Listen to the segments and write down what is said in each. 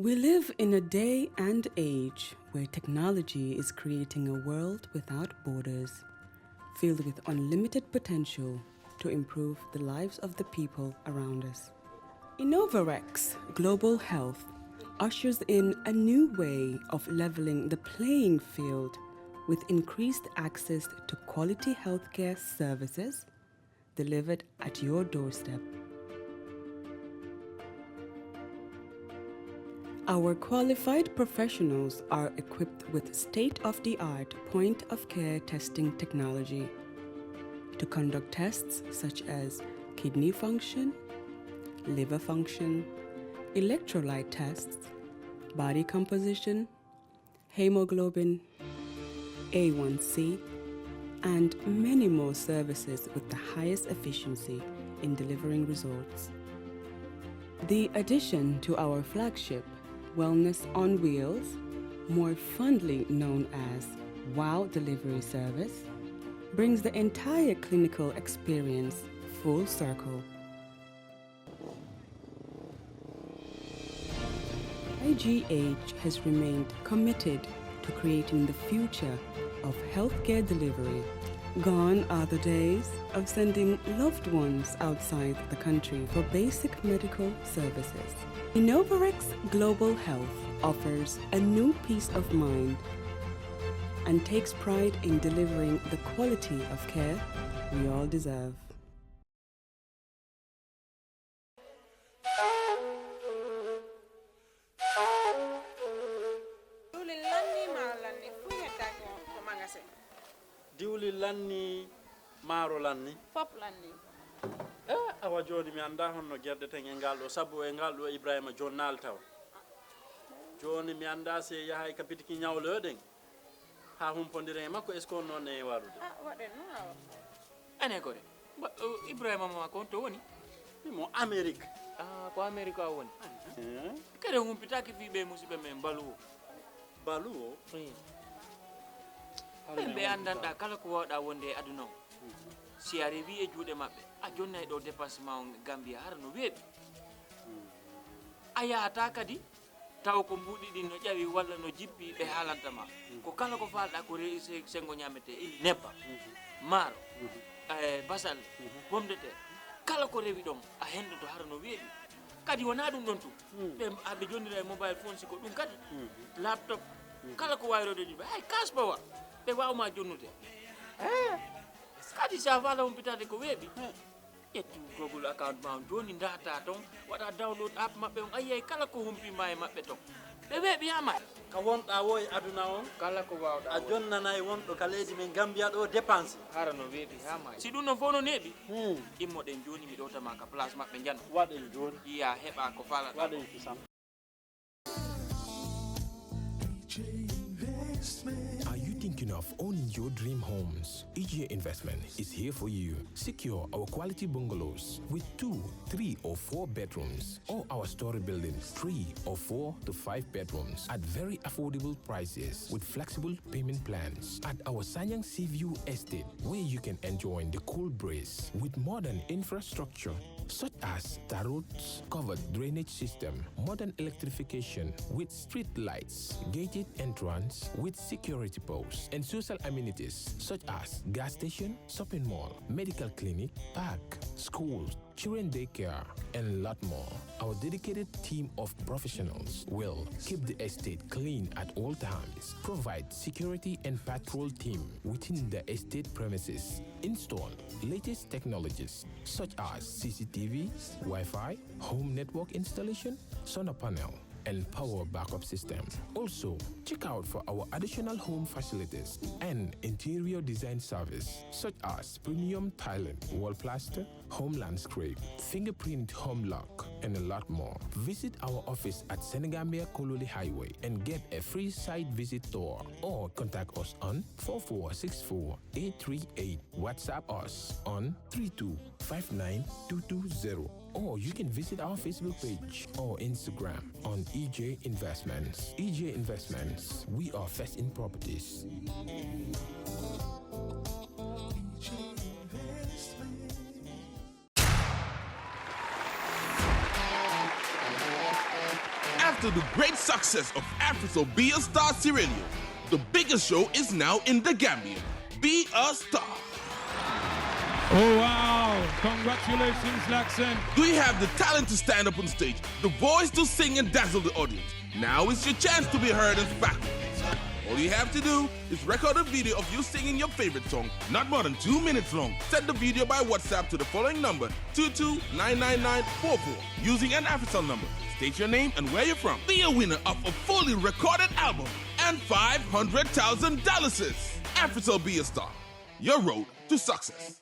We live in a day and age where technology is creating a world without borders, filled with unlimited potential to improve the lives of the people around us. Innovarex Global Health ushers in a new way of leveling the playing field with increased access to quality healthcare services delivered at your doorstep. Our qualified professionals are equipped with state-of-the-art point-of-care testing technology to conduct tests such as kidney function, liver function, electrolyte tests, body composition, hemoglobin, A1C, and many more services with the highest efficiency in delivering results. The addition to our flagship Wellness on Wheels, more fondly known as WOW Delivery Service, brings the entire clinical experience full circle. IGH has remained committed to creating the future of healthcare delivery. Gone are the days of sending loved ones outside the country for basic medical services. Innovarex Global Health offers a new peace of mind and takes pride in delivering the quality of care we all deserve. Diwli lanni maro lanni fop lanni awa joni mi anda honno gerdeten e ngal ɗo sabu e ngal ɗo Ibrahima jonnal taw joni mi anda se yahay kapitiki ñawloyoɗen ha humpodire e makko est ce que on noon e warude waɗen noon awa ane ko de Ibrahima ma ko to woni mo Amérique ko Amérique a woni kede humpitaki fiɓe musidɓe men baluwo baluwo ɓe andanɗa kala ko wawɗa wonde e aduna o si a rewi e juuɗe maɓɓe a jonnay ɗo dépassement o Gambia hara no weeɓi a yahata kadi taw ko mbuɗi ɗin no ƴawi walla no jippi ɓe haalantama ko kala ko falɗa ko sengo ñamete ili nebba maaro basal pomme de terre kala ko rewi ɗon a hendoto hara no weeɓi kadi wona ɗum ɗon tu ɓe jonnira e mobile phone siko ɗum kadi laptop kala ko wayrode ɗiɓe hay kaspawa ɓe wawma jonnude kadi sa fala humpitade ko weeɓi ƴettu Google account ma joni data ton waɗa download app maɓɓe on ayiyay kala ko humpima e maɓɓe ton ɓe weeɓi hama ka wonɗa wo e aduna on kala ko wawɗa a jonnanayi wonɗo ka leydi men Gambia ɗo dépense hara no weeɓi hama si ɗum non fof no neeɓi immoɗen joni mi ɗowtama ka place maɓɓe jano waɗen joni iya heɓa ko falaɗa waɗen kisam. Are you thinking of owning your dream homes? EGA Investment is here for you. Secure our quality bungalows with 2, 3, or 4 bedrooms, or our story buildings, 3 or 4 to 5 bedrooms at very affordable prices with flexible payment plans at our Sanyang Seaview Estate, where you can enjoy the cool breeze with modern infrastructure such as tar roads, covered drainage system, modern electrification with street lights, gated entrance with security posts, and social amenities such as gas station, shopping mall, medical clinic, park, schools, children daycare, and a lot more. Our dedicated team of professionals will keep the estate clean at all times, provide security and patrol team within the estate premises, install latest technologies such as CCTV, Wi-Fi, home network installation, solar panel, and power backup system. Also, check out for our additional home facilities and interior design service such as premium tiling, wall plaster, home landscape, fingerprint home lock, and a lot more. Visit our office at Senegambia Kololi Highway and get a free site visit tour, or contact us on 4464-838. WhatsApp us on 3259220. Or you can visit our Facebook page or Instagram on EJ Investments. EJ Investments, we are first in properties. After the great success of Africa Be a Star Sierra Leone, the biggest show is now in the Gambia. Be a Star. Oh, wow. Congratulations, Laxon. Do you have the talent to stand up on stage, the voice to sing and dazzle the audience? Now is your chance to be heard and spectacular. All you have to do is record a video of you singing your favorite song, not more than 2 minutes long. Send the video by WhatsApp to the following number, 2299944, using an AfriCell number. State your name and where you're from. Be a winner of a fully recorded album and $500,000. AfriCell Be a Star, your road to success.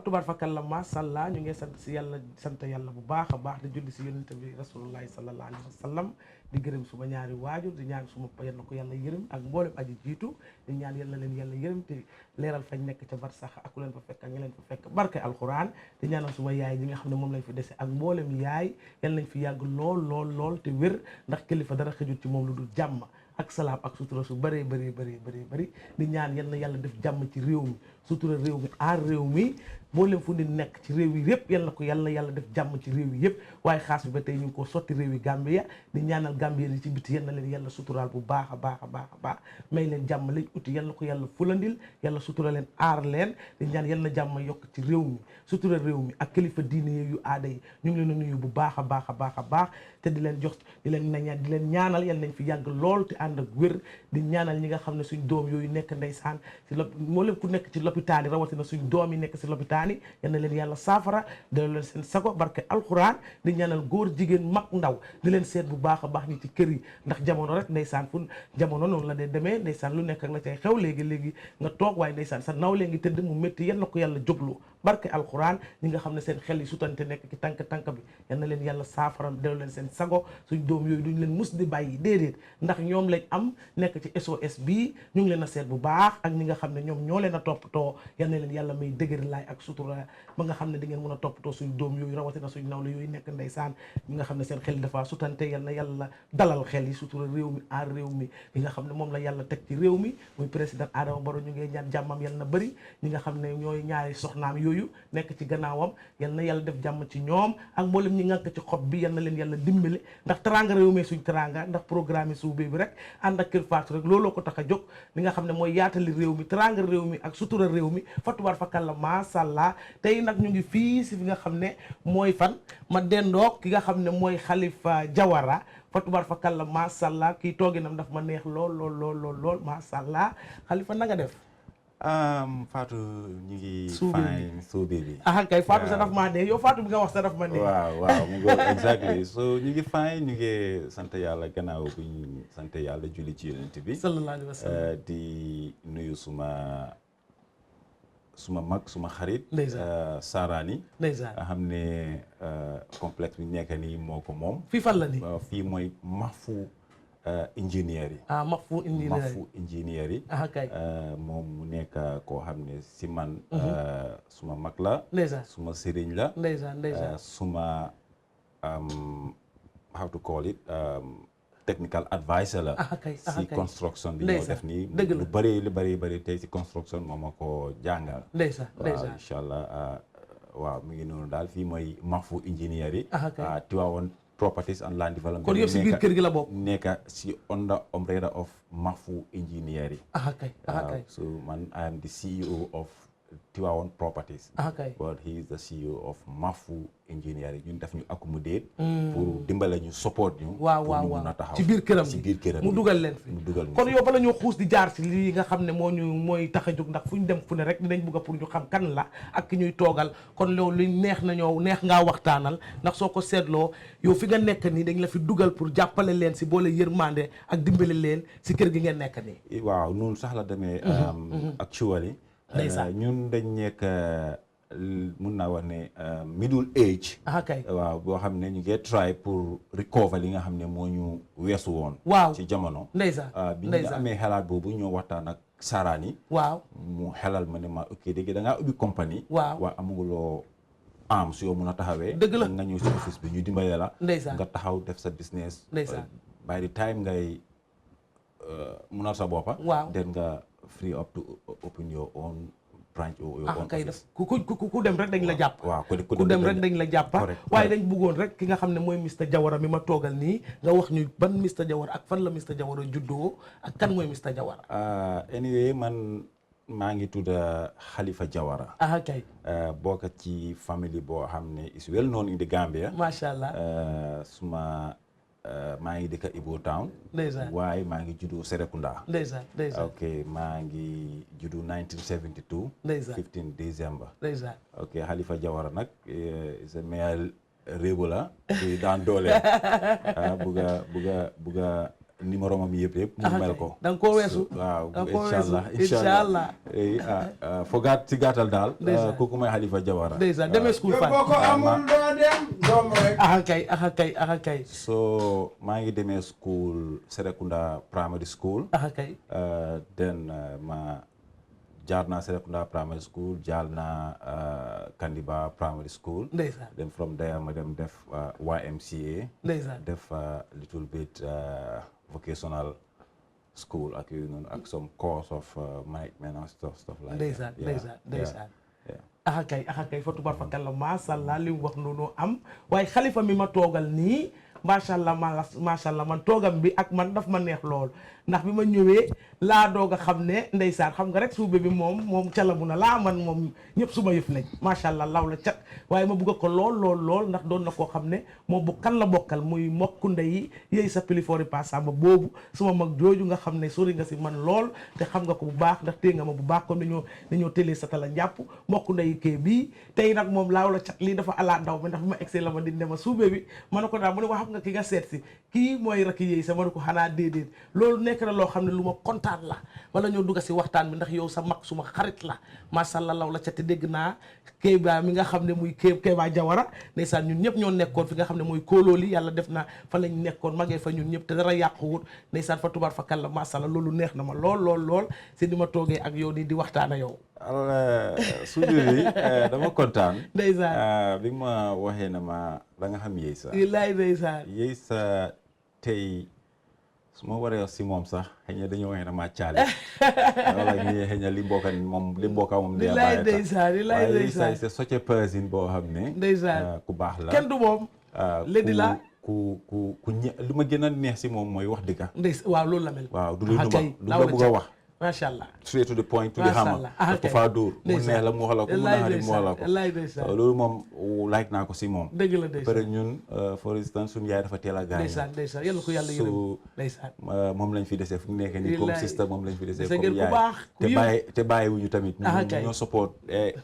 tubaar fakal la masàllaa ñu ngi sant yàlla bu baax a baax di julli si yonent bi rasulullahi sallallahu alayhi wa sallam di gërëm suma ñaari waajur di ñaan suma yal na ko yàlla yërëm ak mboolem aji jiitu di ñaan yal na leen yàlla yërëm te leeral fañ nekk ca barsax ak ku leen fa fekk ak ñi leen fa fekk barke alquran di ñaanal suma yaay ñi nga xam ne moom lañ fi dese ak mboolem yaay yal nañ fi yàgg lool te wér ndax kilifa dara xëjut ci moom lu dul jàmm ak salaam ak sutura su bëree bëri di ñaan yal na yàlla def jàmm ci réew mi sutura réew mi aar réew mi mboolem fu di nekk ci réew yi yëpp yal na ko yàlla def jàmm ci réew yi yëpp waaye xaas bi ba tey ñu ngi ko sotti réew yi Gambia di ñaanal Gambia yi ci biti yal na leen yàlla suturaal bu baax a baax may leen jàmm lañ uti yal na ko yàlla fulandil yàlla sutura leen aar leen di ñaan yal na jàmm yokk ci réew mi sutura réew mi ak kilifa diine yu aada yi ñu ngi leen a nuyu bu baax a baax te di leen jox di leen ñaanal yal nañ fi yàgg lool te ànd ak wér di ñaanal ñi nga xam ne suñ doom yooyu nekk ndeysaan ci mboolem ku nekk ci lopitaan yi rawatina suñ doom yi nekk ci lopitaan yi yal na leen yàlla saafara delloo leen seen sago barke alxuraan di ñaanal góor jigéen mag ndaw di leen seet bu baax a baax ñi ci kër yi ndax jamono rek ndeysaan fu jamono noonu la dee demee ndeysaan lu nekk ak la cay xew léegi nga toog waaye ndeysaan sa naw lee ngi tëdd mu métti yal na ko yàlla jóglu barke alxuraan ñi nga xam ne seen xel yi sutante nekk ci tànk bi yal na leen yàlla saafara delloo leen seen sago suñ doom yooyu duñ leen mus di bàyyi déedéet ndax ñoom lañ am nekk ci SOS bi ñu ngi leen a seet bu baax ak ñi nga xam ne ñoom ñoo leen a toppatoo yal na leen yàlla may dëgër laay ak sutura ba nga xam ne di ngeen mën a toppatoo suñ doom yooyu rawatina suñ nawle yooyu nekk ndeysaan ñi nga xam ne seen xel yi dafa sutante yal na yàlla dalal xel yi sutura réew mi aar réew mi li nga xam ne moom la yàlla teg ci réew mi muy président Adama Barrow ñu ngi ñaan jàmmam yal na bëri ñi nga xam ne ñooy ñaari soxnaam yooyu nekk ci gannaawam yal na yàlla def jàmm ci ñoom ak mboolem ñi ngànk ci xob bi yal na leen yàlla dimbali ndax teranga réew mi suñ teranga ndax programme suubee bi rek ànd ak Kër Fatou rek looloo ko tax a jóg li nga xam ne mooy yaatali réew mi teranga réew mi ak sutura réew mi fatubaar fakalla masàllaa tey nag ñu ngi fii si fi nga xam ne mooy fan ma dendoog ki nga xam ne mooy Halifa Jawara fatubaar fakalla masàllaa kii tooginam daf ma neex lool masàllaa Halifa na nga def Fatou ñu ngi fine suubee bi kay Fatou sa daf maa ne yow Fatou bi nga wax sa daf ma ne waaw mu ngi exactly so ñu ngi fine ñu ngi sant yàlla gannaaw bu ñu sant yàlla julli ci yonent bi sallallahu alayhi wa sallam di nuyu suma mag suma xarit Sarani ndeysaan nga xam ne complexe bi nekk nii moo ko moom fii fan la ni fii mooy Mahfou ingénieur yi Mahfou ingénieur yi kay moom mu nekk koo xam ne si man suma mag la ndeysaan suma sëriñ la ndeysaan suma how to call it technical advisor la si construction bi ñoo def nii lu bëri tey si construction moom ma ko jàngal ndeysaan incha allah waaw mu ngi noonu daal fii mooy Mahfou ingénieur yi Tivaouane properties and land development kon yëpp si biir kër gi la bokk nekk si under umbrella of Mahfou ingénieur yi kay so man I am the CEO of Tivaouane Properties. Okay. But he is the CEO of Mafu Engineering. ñun daf ñu accommodate pour dimbale ñu support ñu. waaw ci biir këram mu dugal leen fi kon yow bala ñoo xuus di jaar ci lii nga xam ne mooy tax a jóg ndax fu ñu dem fu ne rek dinañ bëgg pour ñu xam kan la ak ki ñuy toogal kon loolu li neex ngaa waxtaanal ndax soo ko seetloo yow fi nga nekk nii dañ la fi dugal pour jàppale leen si boole yërmande ak dimbale leen si kër gi ngeen nekk nii. waaw noonu sax la demee. Actually ñun dañ nekk mun naa wax ne middle age. waaw boo xam ne ñu ngi try pour recover li nga xam ne moo ñu weesu woon. waaw ci jamono. ndeysaan bi ñu amee xalaat boobu ñoo waxtaan ak Sarani. waaw mu xelal ma ne ma ok dégg da ngaa ubbi compagnie. waaw amuguloo am su yow mun a taxawee. dëgg la nga ñëw si office bi ñu dimbale la. ndeysaan nga taxaw def sa business. ndeysaan by the time ngay munal sa boppa. waaw then nga free up to open your own branch or your own kay office. ku dem rek dañ la jàpp. waaw ku dem rek dañ la jàpp. waaye dañ bëggoon rek ki nga xam ne mooy Mr Jawara mi ma toogal nii nga wax ñu ban Mr Jawara ak fan la Mr Jawara juddoo ak kan mooy Mr Jawara. Anyway man maa ngi tudd Halifa Jawara. Kay. bokk ci famille boo xam ne is well known in the Gambia. macha allah. maa ngi dëkk Ibo Town. ndeysaan waaye maa ngi juddu Serekunda. ndeysaan ok maa ngi juddu 1972. ndeysaan 15 December. ndeysaan ok Halifa Jawara nag is a male réew la. di daan doole. buga numéro mam yëpp mu mel ko. da nga koo weesu. waaw incha allah fogaat si gàttal daal. kooku mooy Halifa Jawara. ndeysaan demee school fan. boo ko amul doo dem doom rek. kay. so maa ngi demee school Serekunda primary school. kay. then ma jaar naa Serekunda primary school jaar naa Kandiba primary school. ndeysaan then from there ma dem def YMCA. ndeysaan def little bit vocational school ak yooyu noonu ak some course of management and stuff like that. ndeysaan kay fa tubar fa kàlla macha allah li mu wax noonu am waaye Halifa mi ma toogal nii macha allah man toogam bi ak man daf ma neex lool ndax bi ma ñëwee laa doog a xam ne ndeysaan xam nga rek suube bi moom calamu na laa man moom ñëpp suma yëf lañ macha allah law la cat waaye ma bëgg ko lool ndax doon na koo xam ne moom bu kan la bokkal muy mokku ndey yéy sa pilifoori pasamba boobu suma mag jooju nga xam ne sori nga si man lool te xam nga ko bu baax ndax téye nga ma bu baax kon dañoo télé sa tala njàpp mokku ndey kee bii tey nag moom laaw la cat lii dafa ala ndaw mi ndax bi ma egsee la ma dinde ma suube bi ma ne ko daal mu ne wax nga ki nga seet si kii mooy rakk yéy sa ma ne ko xanaa déedéet loolu nekk na loo xam ne lu ma kontaan la wala ñoo dugg si waxtaan bi ndax yow sa mag suma xarit la macha allah law la ca te dégg naa Kéba mi nga xam ne muy Kéba Jawara ndeysaan ñun ñëpp ñoo nekkoon fi nga xam ne mooy kóolóoli yàlla def na fa lañ nekkoon magee fa ñun ñëpp te dara yàquwut ndeysaan fa tubaar fa kàlla macha allah loolu neex na ma lool si di ma toogee ak yow di waxtaan ak yow. alors suñu bi dama kontaan. ndeysaan bi ma waxee na ma da nga xam yéy sa. wallaay ndeysaan. yéy sa tey. su ma waree si moom sax xëy na dañoo waxee na ma caale wala ñu xëy na li mbokka moom lillaay ndeysaan waaye c'est such a person boo xam ne ndeysaan ku baax la kenn du moom lédi la ku li ma gën a neex si moom mooy wax dëgg waaw loolu la mel waaw du lu ma bëgg a wax macha allah straight to the point to the hammer daf ko faa dóor mu neex la mu wax la ko mu naxari mu wax la ko loolu moom like naa ko si moom dëgg la ndeysaan peut-être ñun for instance suñu yaay dafa teel a gaañ ndeysaan yàlla ko yàlla yërëm ndeysaan moom lañ fi desee fu mu nekk nii comme sister moom lañ fi desee comme yaay te bàyyiwuñu tamit ñu ñoo support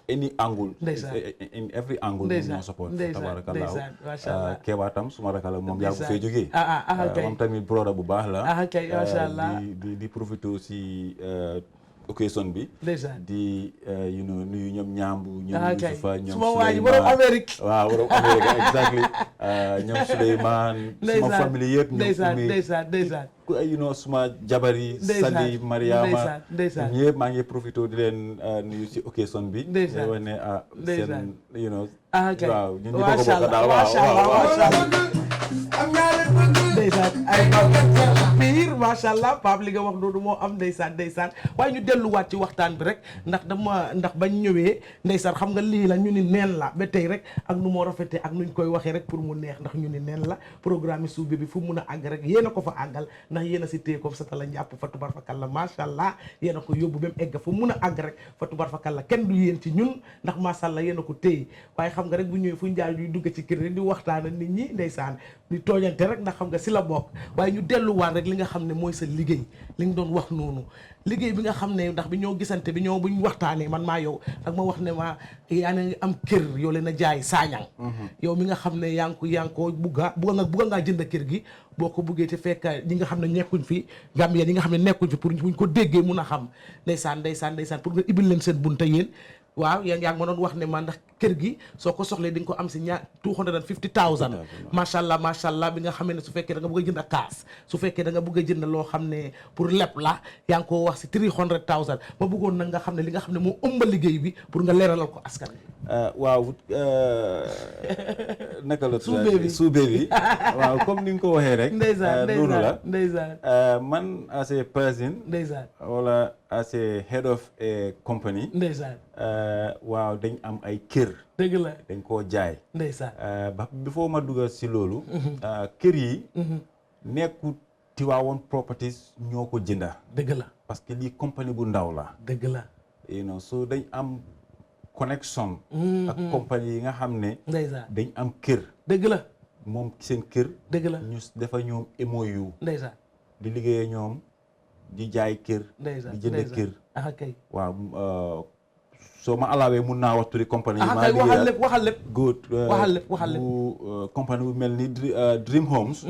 any angle in every angle moom ñoo support tabarakallah Kéba tam suma rakk la moom yaa bu fee jógee moom tamit broda bu baax la di profité aussi occasion bi di nuyu ñoom ñaambu ñoom Yusufa ñoom Souleymane borom Amérique waaw borom Amérique exactly ñoom Souleymane suma famille yëpp ndeysaan suma jabari Sali Mariama ñëpp maa ngi profité di leen nuyu si occasion bi day wax ne seen waaw ñun ñu ko bokk daal waaw ndeysaan ay biir macha allah Pape li nga wax loolu moo am ndeysaan waaye ñu delluwaat ci waxtaan bi rek ndax bañ ñëwee ndeysaan xam nga lii la ñu ni neen la ba tey rek ak nu moo rafetee ak nuñ koy waxee rek pour mu neex ndax ñu ni neen la programme suube bi fu mun a àgg rek yéen a ko fa àggal ndax yéen a si téye ko sa tala njàpp fa tubar fa kàlla macha allah yéen a ko yóbbu ba mu egg fu mun a àgg rek fa tubar fa kàlla kenn du yéen ci ñun ndax macha allah yéen a ko téye waaye xam nga rek bu ñëwee fu njaay ñuy dugg ci kër rek di waxtaan nit ñi ndeysaan di tooñante rek ndax xam nga si la bokk waaye ñu delluwaat rek li nga xam ne mooy sa liggéey li nga doon wax noonu liggéey bi nga xam ne ndax bi ñoo gisante bi ñoo buñ waxtaanee man maa yow ak ma wax ne ma yaa ngi am kër yoo leen a jaay saañang yow mi nga xam ne yaa ngi ko bugga ngaa jënd kër gi boo ko buggee te fekk ñi nga xam ne nekkuñ fi Gambia ñi nga xam ne nekkuñ fi pour buñ ko déggee mun a xam ndeysaan pour nga ibil leen seen bunta yéen waaw yaa ngi ma doon wax ne ma ndax kër gi soo ko soxlee di nga ko am si ñaar 250,000 macha allah bi nga xam ne su fekkee da nga bëgg a jënd kaas su fekkee da nga bëgg a jënd loo xam ne pour lepp la yaa ngi ko wax si 300,000 ma bëggoon nag nga xam ne li nga xam ne moo ëmba liggéey bi pour nga leeralal ko askan bi waaw naka la suube bi waaw comme ni nga ko waxee rek noonu la man as a person wala as a head of a company waaw dañ am ay kër dëgg la dañ koo jaay ndeysaan ba before ma dugal si loolu kër yi nekku Tivaouane Properties ñoo ko jënda dëgg la parce que lii compagnie bu ndaw la dëgg la so dañ am connection ak compagnie yi nga xam ne ndeysaan dañ am kër dëgg la moom seen kër dëgg la ñu defa ñoom MOU ndeysaan di liggéeyee ñoom di jaay kër di jënd kër waaw soo ma alaawee mun naa wax turi compagnie yi maa liggéey waxal lépp good waxal lépp bu compagnie bu mel ni Dream Homes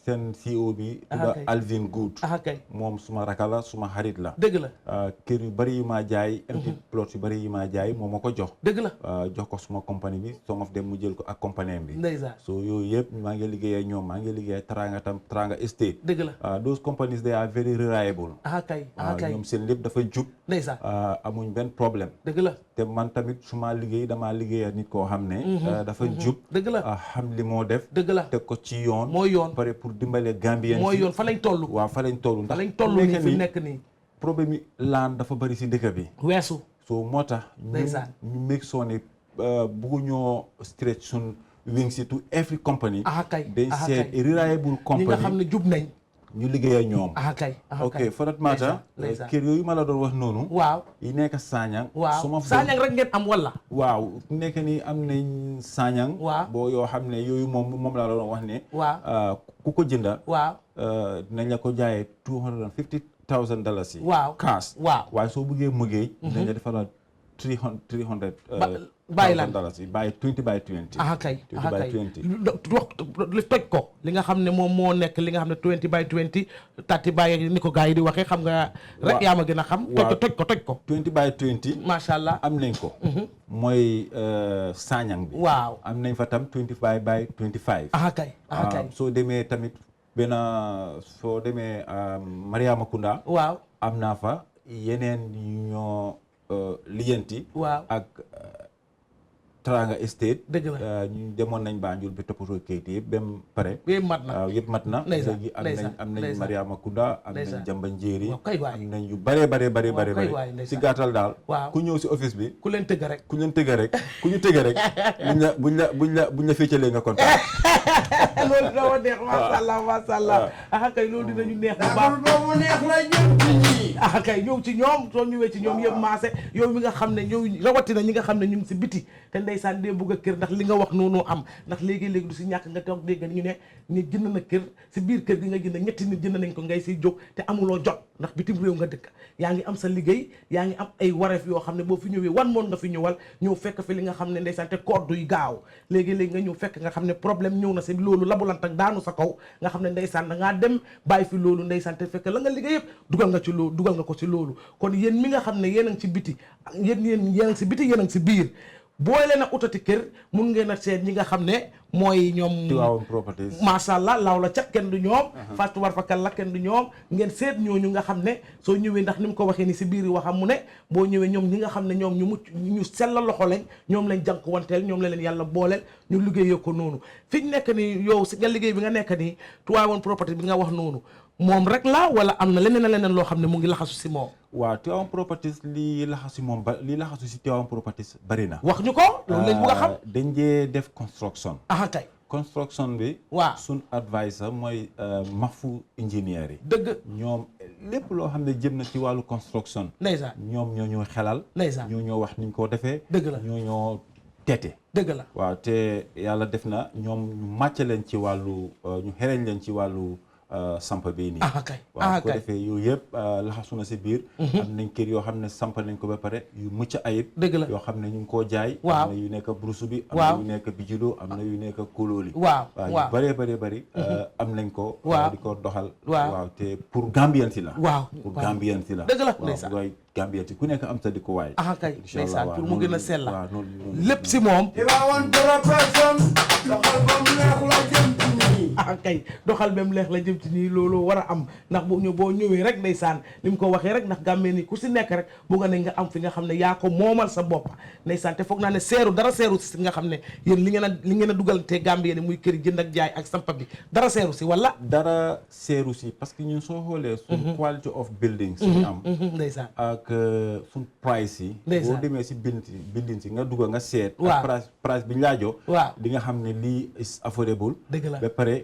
seen CEO bi tudda Alvin Good moom suma raka la suma xarit la dëgg la kër yu bari yu maa jaay empty plot yu bari yu maa jaay moom ma ko jox dëgg la jox ko suma compagnie bi some of them mu jël ko ak compagnie bi ndeysaan so yooyu yëpp maa ngi liggéey ak ñoom maa ngi liggéey Teranga Estate dëgg la those companies they are very reliable ñoom seen lépp dafa jub ndeysaan amuñ benn problème dëgg la te man tamit suma liggéey damaa liggéey ak nit koo xam ne dafa jub dëgg la xam li moo def dëgg la teg ko ci yoon mooy yoon pare pour dimbale Gambien mooy yoon fa lañ toll waaw fa lañ toll fa lañ toll nii fi nekk nii problème yi laan dafa bari si dëkk bi weesu so moo tax ñu make sure ne buggu ñoo stretch sun wings to every company dañ seet reliable company ñi nga xam ne jub nañ ñu liggéey ak ñoom ok for that matter kër yooyu ma la doon wax noonu waaw yi nekk Sanyang waaw Sanyang rek ngeen am wala waaw nekk ni am nañ Sanyang boo yoo xam ne yooyu moom laa doon wax ne waaw ku ko jënda waaw dinañ la ko jaayee $250,000 yi waaw cash waaw waaye soo bëggee mëggee dinañ la defal $300,000 bàyyi lan bàyyi 20 by 20 kay toj ko li nga xam ne moom moo nekk li nga xam ne 20 by 20 30 by ni ko gars yi di waxee xam nga rek yaa ma gën a xam toj ko 20 by 20 macha allah am nañ ko mooy Sanyang bi waaw am nañ fa tam 25 by 25 kay soo demee tamit soo demee Mariama Kunda waaw am naa fa yeneen ñoo liyanti ak Teranga Estate dëgg la ñu demoon nañ Banjul bi toppatoo kayit yëpp ba mu pare yëpp mat na léegi am nañ Mariama Kunda am nañ Jamba Njéeri am nañ yu bare si gàttal daal ku ñëw si office bi ku leen tëgg rek ku ñu tëgg rek buñ la féetalee nga kontaan loolu dama neex masha Allah kay loolu dinañu neex bu baax boobu neex la ñëw kay ñëw ci ñoom soo ñëwee ci ñoom yëpp maase yow mi nga xam ne ñëw rawatina ñi nga xam ne ñu ngi si biti te ndeysaan dee bëgg a kër ndax li nga wax noonu am ndax léegi-léegi du si ñàkk nga toog dégg ñu ne nit jënd na kër si biir kër gi nga jënd ñetti nit jënd nañ ko ngay siy jóg te amuloo jot ndax bitim réew nga dëkk yaa ngi am sa liggéey yaa ngi am ay wareef yoo xam ne boo fi ñëwee wan moon nga fi ñëwal ñëw fekk fi li nga xam ne ndeysaan te koddu yi gaaw léegi-léegi nga ñëw fekk nga xam ne problème ñëw na si loolu labulant ak daanu sa kaw nga xam ne ndeysaan da ngaa dem bàyyi fi loolu ndeysaan te fekk la nga liggéey yëpp dugal nga ko ci loolu kon yéen mi nga xam ne yéen a ngi ci biti yéen a ngi si biti yéen a ngi si biir boo leen a utati kër mun ngeen a seet ñi nga xam ne mooy ñoom Tivaouane Properties macha allah laaw la cat kenn du ñoom Fatou war fakal la kenn du ñoom ngeen seet ñooñu nga xam ne soo ñëwee ndax ni mu ko waxee ni si biir waxam mu ne boo ñëwee ñoom ñi nga xam ne ñoom ñu mucc ñu sella loxo lañ ñoom lañ jànk wanteel ñoom la leen yàlla booleel ñu liggéeyee ko noonu fi ñu nekk nii yow si nga liggéey bi nga nekk nii Tivaouane Properties bi nga wax noonu moom rek la wala am na leneen loo xam ne mu ngi laxasu si moom waaw Tivaouane Properties lii laxasu si moom lii laxasu si Tivaouane Properties bari na wax ñu ko loolu lañ bëgg a xam dañ dee def construction kay construction bi waaw sun advisor mooy Mafu ingénieur yi dëgg ñoom lépp loo xam ne jëm na ci wàllu construction ndeysaan ñoom ñoo ñoo xelal ndeysaan ñoo wax niñ ko defee dëgg la ñoo ñoo teete dëgg la waaw te yàlla def na ñoom ñu màcc leen ci wàllu ñu xereñ leen ci wàllu samp bii nii waaw ko defee yooyu yëpp laxasu na si biir am nañ kër yoo xam ne samp nañ ko ba pare yu mucc ayib dëgg la yoo xam ne ñu ngi koo jaay waaw am na yu nekk brusu bi am na yu nekk bijilo am na yu nekk kóolóoli waaw yu bëree bëri am nañ ko di ko doxal waaw te pour Gambien si la waaw pour Gambien si la dëgg la ndeysaan waaw Gambien si ku nekk am sa di ko waay kay ndeysaan pour mu gën a sell waaw lépp si moom kay doxal bem leex la jëm ci nii loolu war a am ndax boo ñëwee rek ndeysaan li mu ko waxee rek ndax Gambie ni ku si nekk rek bu nga ne nga am fi nga xam ne yaa ko moomal sa bopp ndeysaan te foog naa ne dara seeru si nga xam ne yéen li ngeen a dugal te Gambie ni muy kër jënd ak jaay ak sampa bi dara seeru si wala dara seeru si parce que ñun soo xoolee suñ quality of building si am ndeysaan ak suñ price yi boo demee si building si nga dugal nga seet ak price bi ñu laajoo di nga xam ne lii is affordable dëgg la ba pare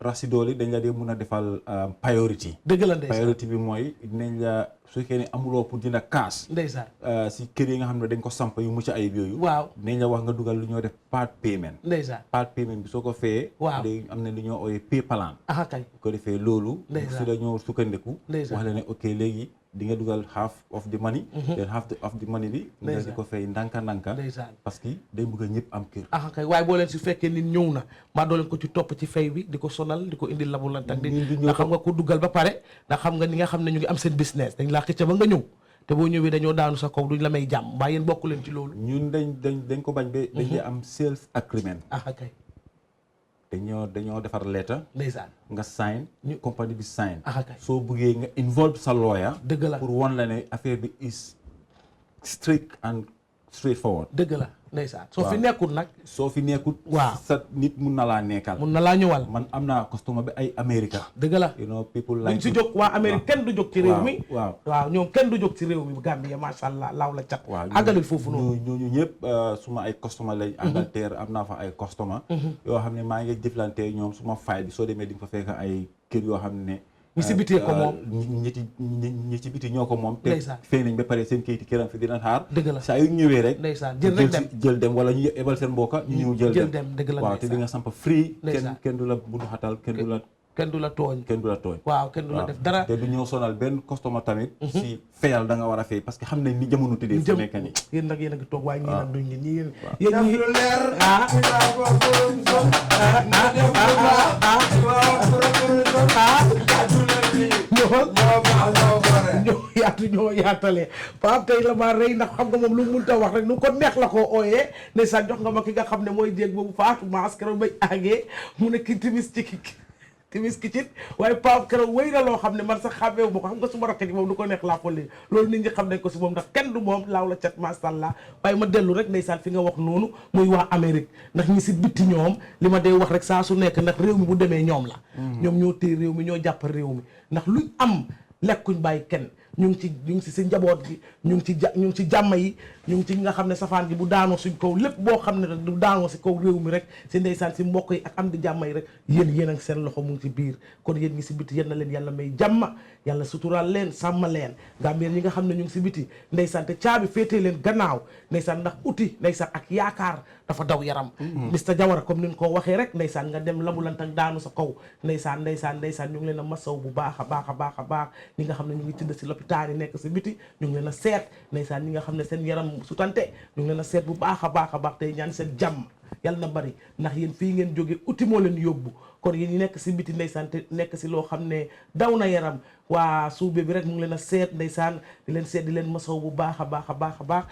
rax si doole dañ la dee mun a defal priority dëgg la ndeysaan priority bi mooy dinañ la su fekkee ne amuloo pour dina kaas ndeysaan si kër yi nga xam ne dañ ko samp yu mucc ayib yooyu waaw dinañ la wax nga dugal lu ñoo def part payment ndeysaan part payment bi soo ko fayee léegi am na lu ñoo ooyee pay plan kay bu ko defee loolu si la ñoo sukkandiku wax la ne ok léegi di nga dugal half of the money then half of the money bi nga di ko fay ndànka parce que day bëgg a ñëpp am kër kay waaye boo leen si fekkee nit ñëw na maa doo leen ko ci topp ci fay bi di ko sonal di ko indil labu lantak di ndax xam nga ko dugal ba pare ndax xam nga ni nga xam ne ñu ngi am seen business dañ laa xëcc ba nga ñëw te boo ñëwee dañoo daanu sa kaw duñ la may jàmm mbaa yéen bokku leen ci loolu ñun dañ ko bañ ba dañ dee am sales agreement kay dañoo defar lettre ndeysaan nga sign ñu compagnie bi sign kay soo bëggee nga involve sa lawyer dëgg la pour wan la ne affaire bi is strict and straightforward dëgg la ndeysaan soo fi nekkul nag soo fi nekkul waaw sa nit mun na laa nekkal mun na laa ñëwal man am naa customer bi ay America dëgg la people like si jóg waa Amérique kenn du jóg ci réew mi waaw ñoom kenn du jóg ci réew mi Gambie macha allah laaw la cat àggalil foofu noonu ñooñu ñëpp suma ay customer lañ Angleterre am naa fa ay customer yoo xam ne maa ngi jëflante ñoom suma fay bi soo demee di nga fa fekk ay kër yoo xam ne ñi si biti ko moom ñi ci biti ñoo ko moom te fay nañ ba pare seen kayiti këram fi dina xaar dëgg la saa yu ñëwee rek ndeysaan jël dem wala ñu ebal seen mbokka ñu ñëw jël dem dëgg la waaw te di nga samp free kenn du la bundu xatal kenn du la tooñ waaw kenn du la def dara te du ñëw sonal benn customer tamit si fayal da nga war a fay parce que xam nañ ni jamono tëddee fu nekk nii yéen nag yéen a ngi toog waaye ñii nag duñ ngi ñii yéen ñi leer ñoo yaatale Pape tey la maa rëy ndax xam nga moom lu mu mënta wax rek nu ko neex la koo ooyee ne sa jox nga ma ki nga xam ne mooy jéeg boobu Fatou Mass keroog bañ àggee mu ne ki timis ci timis ki cit waaye Pape keroog wéy na loo xam ne man sax xàmmeewu ma ko xam nga suma rakk ji moom du ko neex laa folli loolu nit ñi xam nañ ko si moom ndax kenn du moom laaw la cat masàllaa waaye ma dellu rek ndeysaan fi nga wax noonu muy waa Amérique ndax ñi si bitti ñoom li ma day wax rek saa su nekk ndax réew mi bu demee ñoom la ñoom ñoo téye réew mi ñoo jàpp réew mi ndax luñ am lekkuñ bàyyi kenn ñu ngi ci si njaboot gi ñu ngi ci jàmm yi ñu ngi ci nga xam ne safaan gi bu daanoo suñ kaw lépp boo xam ne rek du daanoo si kaw réew mi rek si ndeysaan si mbokk yi ak am di jàmm yi rek yéen ak seen loxo mu ngi ci biir kon yéen ngi si biti yéen na leen yàlla may jàmm yàlla suturaal leen sàmm leen Gambien ñi nga xam ne ñu ngi si biti ndeysaan te caabi féetee leen gannaaw ndeysaan ndax uti ndeysaan ak yaakaar dafa daw yaram Mr Jawara comme ni ñu ko waxee rek ndeysaan nga dem labulant ak daanu sa kaw ndeysaan ñu ngi leen a masaw bu baax a baax ñi nga xam ne ñu ngi tëdd si lopitaan yi nekk si biti ñu ngi leen a seet ndeysaan ñi nga xam ne seen yaram sutante ñu ngi leen a seet bu baax a baax tey ñaan seen jàmm yàlla na bari ndax yéen fii ngeen jóge uti moo leen yóbbu kon yéen ñi nekk si biti ndeysaan te nekk si loo xam ne daw na yaram waa suube bi rek mu ngi leen a seet ndeysaan di leen seet di leen masaw bu baax a baax a baax a baax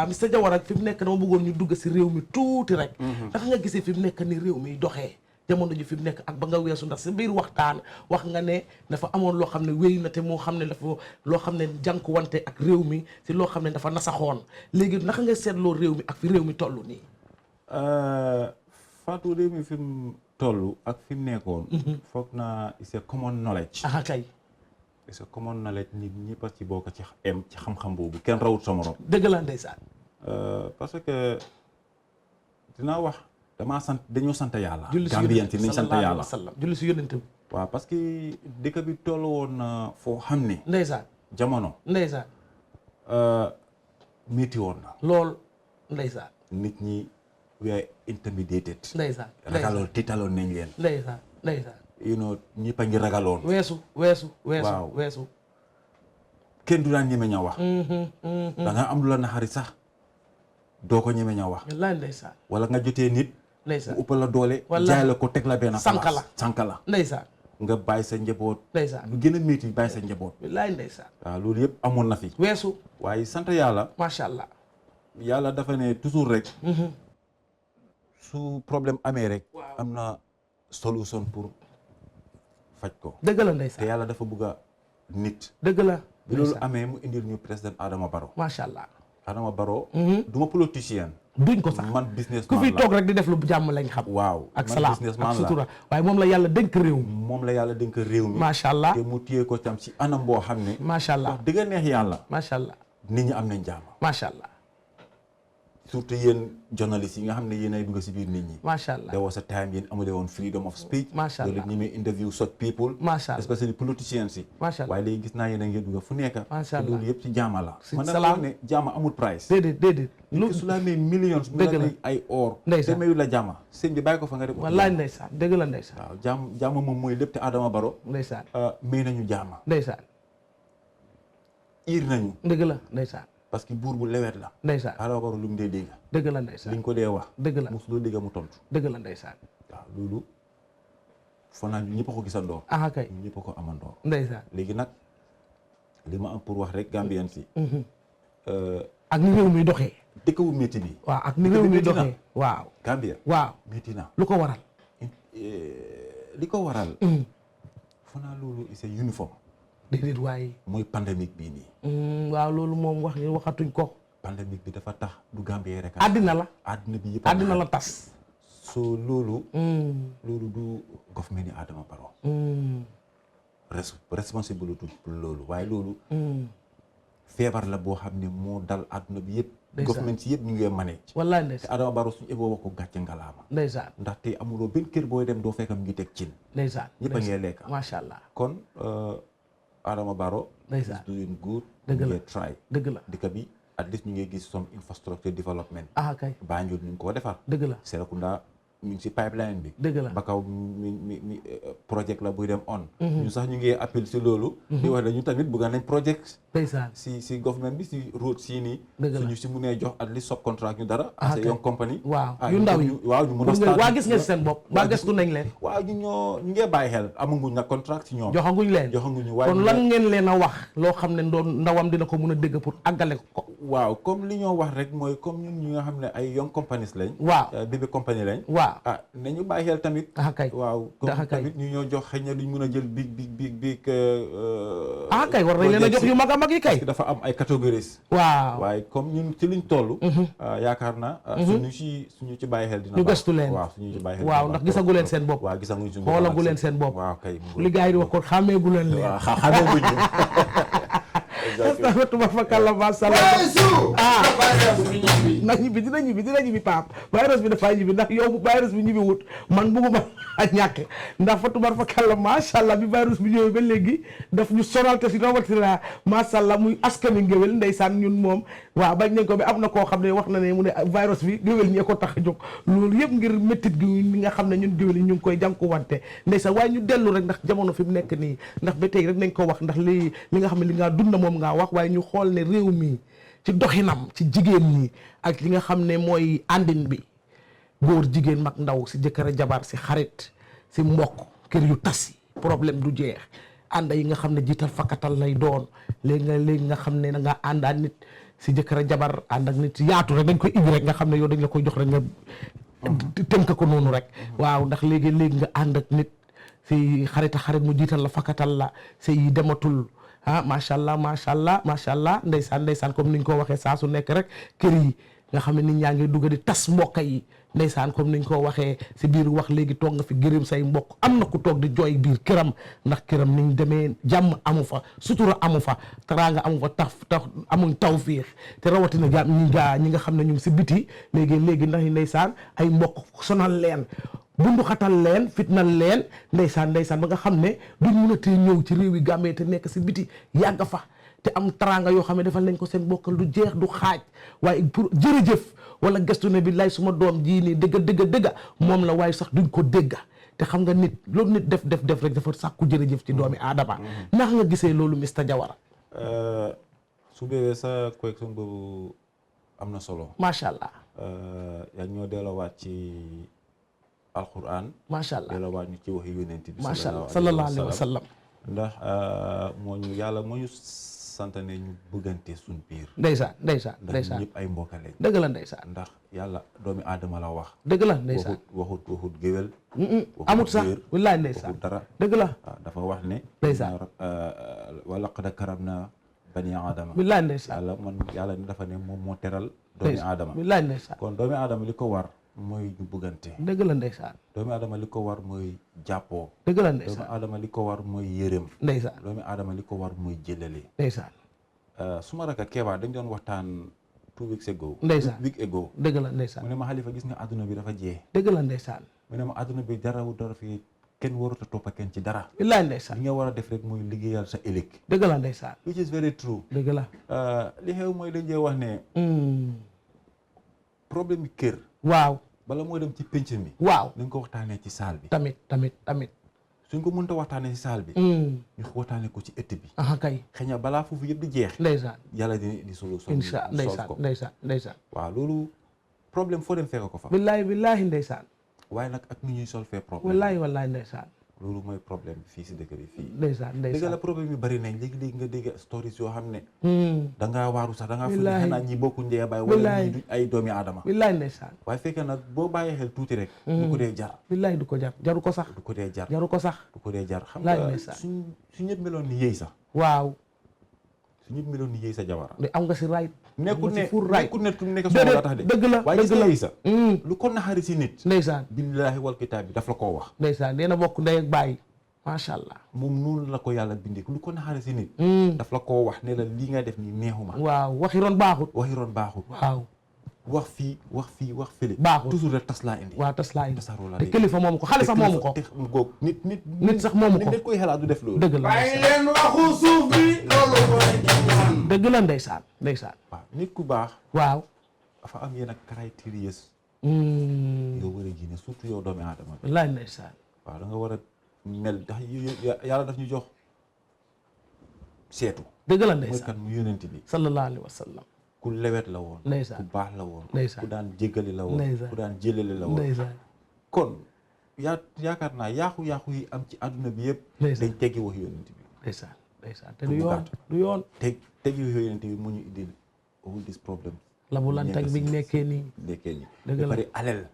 Mr Jawara fi mu nekk dama bëggoon ñu dugg si réew mi tuuti rek ndax nga gisee fi mu nekk ni réew mi doxee jamono ji fi mu nekk ak ba nga weesu ndax si biir waxtaan wax nga ne dafa amoon loo xam ne wéy na te moo xam ne dafa loo xam ne jànkuwante ak réew mi si loo xam ne dafa nasaxoon léegi naka nga seetloo réew mi ak fi réew mi toll nii Fatou réew mi fi mu toll ak fi mu nekkoon foog naa it's a common knowledge kay it's a common knowledge nit ñëpp a ci bokk ci xam-xam boobu kenn rawut sa morom dëgg la ndeysaan parce que dinaa wax damaa sant dañoo sant yàlla Gambien ci nañ sant yàlla julli si yónnent bi waaw parce que dëkk bi toll woon na foo xam ne ndeysaan jamono ndeysaan métti woon na lool ndeysaan nit ñi we are intimidated ndeysaan ragaloon tiitaloon nañ leen ndeysaan ndeysaan you know ñëpp a ngi ragaloon weesu kenn du daan ñeme ña wax da nga am lu la naxari sax doo ko ñeme ña wax wallaay ndeysaan wala nga jotee nit ndeysaan mu ëppal la doole jaay la ko teg la benn sànka la ndeysaan nga bàyyi sa njaboot ndeysaan lu gën a métti bàyyi sa njaboot wallaay ndeysaan waaw loolu yëpp amoon na fi weesu waaye sant yàlla macha allah yàlla dafa ne toujours rek su problème amee rek am na solution pour faj ko dëgg la ndeysaan te yàlla dafa bëgg a nit dëgg la bi loolu amee mu indil ñu président Adama Barrow macha allah Adama Barrow du ma politicien duñ ko sax man businessman ku fi toog rek di def lu jàmm lañ xam waaw ak salaam ak sutura waaye moom la yàlla dénk réew mi moom la yàlla dénk réew mi macha allah te mu téye ko tam si anam boo xam ne macha allah wax dëgg neex yàlla macha allah nit ñi am nañ jàmm macha allah surtout yéen journalistes yi nga xam ne yéen ay dugg si biir nit ñi macha allah there was a time yéen amule woon freedom of speech macha allah loolu ñi may interview such people macha allah especially politicians yi macha allah waaye léegi gis naa yéen a ngi dugg fu nekk macha allah loolu yëpp ci jaama la si man salaam ne jaama amul price déedéet lu su la amee millions mu la may ay or te mayu la jaama sëñ bi bàyyi ko fa nga def wallaay ndeysaan dëgg la ndeysaan waaw jaama moom mooy lépp te Adama Barrow ndeysaan may nañu jaama ndeysaan iir nañu dëgg la ndeysaan parce que buur bu lewet la ndeysaan Adama Barrow lu mu dee dégg dëgg la ndeysaan liñ ko dee wax dëgg la mosuloo dégg mu tontu dëgg la ndeysaan waaw loolu foog naa ñëpp a ko gisandoo kay ñëpp a ko amandoo ndeysaan léegi nag li ma am pour wax rek Gambien si ak ni réew mi doxee dëkk bu métti bi waaw ak ni réew mi doxee waaw Gambia waaw métti na lu ko waral li ko waral foog naa loolu c'est uniforme déedéet waaye mooy pandémique bii nii waaw loolu moom waxatuñ ko pandémique bi dafa tax du Gambie rek àddina la àddina bi yëpp àddina la tas so loolu du government ni Adama Barrow responsibility pour loolu waaye loolu feebar la boo xam ne moo dal àdduna bi yëpp government si yëpp ñu ngi manage wallaay te ndeysaan Adama Barrow suñu ëppoo wax ko gàcce ngalaama ndeysaan ndaxte amuloo benn kër booy dem doo fekkam ngi teg cin ndeysaan ñëpp a ngee lekk macha allah kon Adama Barrow ndeysaan is doing good dëgg la try dëgg la dëkk bi at least ñu ngi gis some infrastructure development kay Banjul ñu ngi koo defar dëgg la Serekunda ñu ngi si pipeline bi dëgg la Bakaw mi project la buy dem on ñu sax ñu ngi appel si loolu di wax ne ñu tamit bëgg nañ project ndeysaan si government bi si road sii nii dëgg la suñu si munee jox at least subcontract ñu dara as a young company waaw yu ndaw yi waaw ñu mun a start waa gis ngeen seen bopp waa gëstu nañ leen waaw ñu ngee bàyyi xel amaguñ nag contract si ñoom joxaguñ leen waaye kon lan ngeen leen a wax loo xam ne doon ndawam dina ko mun a dégg pour àggale ko waaw comme li ñoo wax rek mooy comme ñun ñi nga xam ne ay young companies lañ waaw bébé compagnie lañ waaw nañu bàyyi xel tamit kay waaw comme tamit ñu ñoo jox xëy na duñ mën a jël big kay war nañ leen a jox yu mag a mag yi kay dafa am ay catégories waaw waaye comme ñun ci liñ toll yaakaar na suñu ci bàyyi xel dina ñu gëstu leen waaw suñu ci bàyyi xel waaw ndax gisagu leen seen bopp waaw gisaguñ suñu xoolagu leen seen bopp waaw kay li gars yi di wax ko xàmmeegu leen leen xàmmeeguñ tuma fakalla masala na ñibbi dina ñibbi Pape virus bi dafay ñibbi ndax yow bu virus bi ñibbi wut man bugguma a ñàkk ndax fa tubar fakalla masha Allah bi virus bi ñëwee ba léegi daf ñu sonal te si rawatina masha Allah muy askani ngéwél ndeysaan ñun moom waaw bañ nañ ko bi am na koo xam ne wax na ne mu ne virus bi géwél ñee ko tax a jóg loolu yëpp ngir méttit gi nga xam ne ñun géwél yi ñu ngi koy jànkuwante ndeysaan waaye ñu dellu rek ndax jamono fi mu nekk nii ndax ba tey rek nañ ko wax ndax li nga xam ne li ngaa dund moom ngaa wax waaye ñu xool ne réew mi ci doxinam ci jigéen ñi ak li nga xam ne mooy àndin bi góor jigéen mag ndaw si jëkkër a jabar si xarit si mbokk kër yu tas yi problème du jeex ànd yi nga xam ne jiital fakkatal lay doon léegi nga xam ne da nga àndaat nit si jëkkër a jabar ànd ak nit yaatu rek dañ koy ibbi rek nga xam ne yow dañ la koy jox rek nga tënk ko noonu rek waaw ndax léegi nga ànd ak nit si xarit mu jiital la fakkatal la si dematul macha allah ndeysaan comme niñ ko waxee saa su nekk rek kër yi nga xam ne nit ñaa ngi dugg di tas mbokk yi ndeysaan comme niñ ko waxee si biir wax léegi toog nga fi gërëm say mbokk am na ku toog di jooy biir këram ndax këram niñ demee jàmm amu fa sutura amu fa teraanga amu fa tax amuñ tawfiix te rawatina ñi nga xam ne ñu ngi si biti léegi ndax ndeysaan ay mbokk sonal leen bundu xatal leen fitnal leen ndeysaan ba nga xam ne duñ mun a tee ñëw ci réew yi Gambie te nekk si biti yàgg fa te am teraanga yoo xam ne defal nañ ko seen bokkal du jeex du xaaj waaye pour jërëjëf wala gestu ne bi lay suma doom jii nii dëgga moom la waaye sax duñ ko dégga te xam nga nit loolu nit def rek dafa sàkku jërëjëf ci doomi aadama ndax nga gisee loolu Mr Jawara su beewee sa question boobu am na solo macha allah yaa ñoo delloowaat ci alquran macha allah delloowaat ñu ci waxi yonent bi macha allah sallallahu alayhi wa sallam ndax yàlla moo ñu sant ne ñu bëggante suñ biir ndeysaan ndax ñëpp ay mbokk lañ dëgg la ndeysaan ndax yàlla doomi aadama la wax dëgg la ndeysaan waxut géwél amut sax wallaay ndeysaan waxut dara dëgg la waaw dafa wax ne ndeysaan wa laqad karamna bani aadama wallaay ndeysaan yàlla ne dafa ne moom moo teral doomi aadama wallaay ndeysaan kon doomi aadama li ko war mooy ñu bëggante dëgg la ndeysaan doomi aadama li ko war mooy jàppoo dëgg la ndeysaan doomi aadama li ko war mooy yërëm ndeysaan doomi aadama li ko war mooy jëlale ndeysaan suma raka Keba dañ doon waxtaan 2 weeks ago ndeysaan week ago dëgg la ndeysaan mu ne ma Halifa gis nga àdduna bi dafa jee dëgg la ndeysaan mu ne ma àdduna bi dara fi kenn warut a toppa kenn ci dara wallaay ndeysaan li nga war a def rek mooy liggéeyal sa ëllëg dëgg la ndeysaan which is very true dëgg la li xew mooy dañ dee wax ne problème bi kër waaw bala mooy dem ci pénc mi waaw nañ ko waxtaanee ci saal bi tamit suñ ko mënta waxtaanee ci saal bi ñu waxtaanee ko ci ëtt bi kay xëy na balaa foofu yëpp di jeex ndeysaan yàlla dina indi solution insha ndeysaan waaw loolu problème foo dem fekk ko fa billaahi ndeysaan waaye nag ak nu ñuy solvee problème wallaay ndeysaan loolu mooy problème bi fii si dëkk bi fii ndeysaan dëgg la problème yi bari nañ léegi-léegi nga dégg stories yoo xam ne da ngaa waaru sax da ngaa fu ne xanaa ñi bokku ndey baay wala ñi duñ ay doomi aadama billaay ndeysaan waaye fekkee nag boo bàyyee xel tuuti rek du ko dee jar billaay du ko jar jaru ko sax du ko dee jar jaru ko sax du ko dee jar xam nga su ñëpp meloon ni yéey sax waaw su ñëpp meloon ni yéey sa Jawara am nga si right nekkul ne nekk soo la tax de dëgg la waaye gis nga yéey sa lu ko naxari si nit ndeysaan billaahi wal kitaab bi daf la koo wax ndeysaan nee na bokk ndey ak baay macha allah moom noonu la ko yàlla bindee lu ko naxari si nit daf la koo wax ne la lii nga def nii neexuma waaw waxi roon baaxut waaw wax fii wax fële baaxut toujours rek tas laa indi waaw tas laa indi tasaroo la te kilifa moomu ko xale sax moomu ko goog nit sax moomu ko nit koy xalaat du def loolu dëgg la bàyyi leen waxu suuf bi loolu mooy dëgg la ndeysaan waaw nit ku baax waaw dafa am yenn caractéristiques yow war a génne surtout yow doomi aadama bi wallaay ndeysaan waaw da nga war a mel ndax yàlla daf ñu jox seetu dëgg la mooy ndeysaan kan mu yónent bi sallallahu alayhi wa sallam ku lewet la woon ndeysaan ku baax la woon ndeysaan ku daan jéggali la woon ndeysaan ku daan jëlale la woon ndeysaan kon yaakaar naa yaaxu-yaaxu yi am ci àdduna bi yëpp dañ teggi wax yónent bi ndeysaan te du yoon teggi wax yónent bi mu ñu indil all this problem la bu lan teg biñ nekkee nii dëgg la bari alel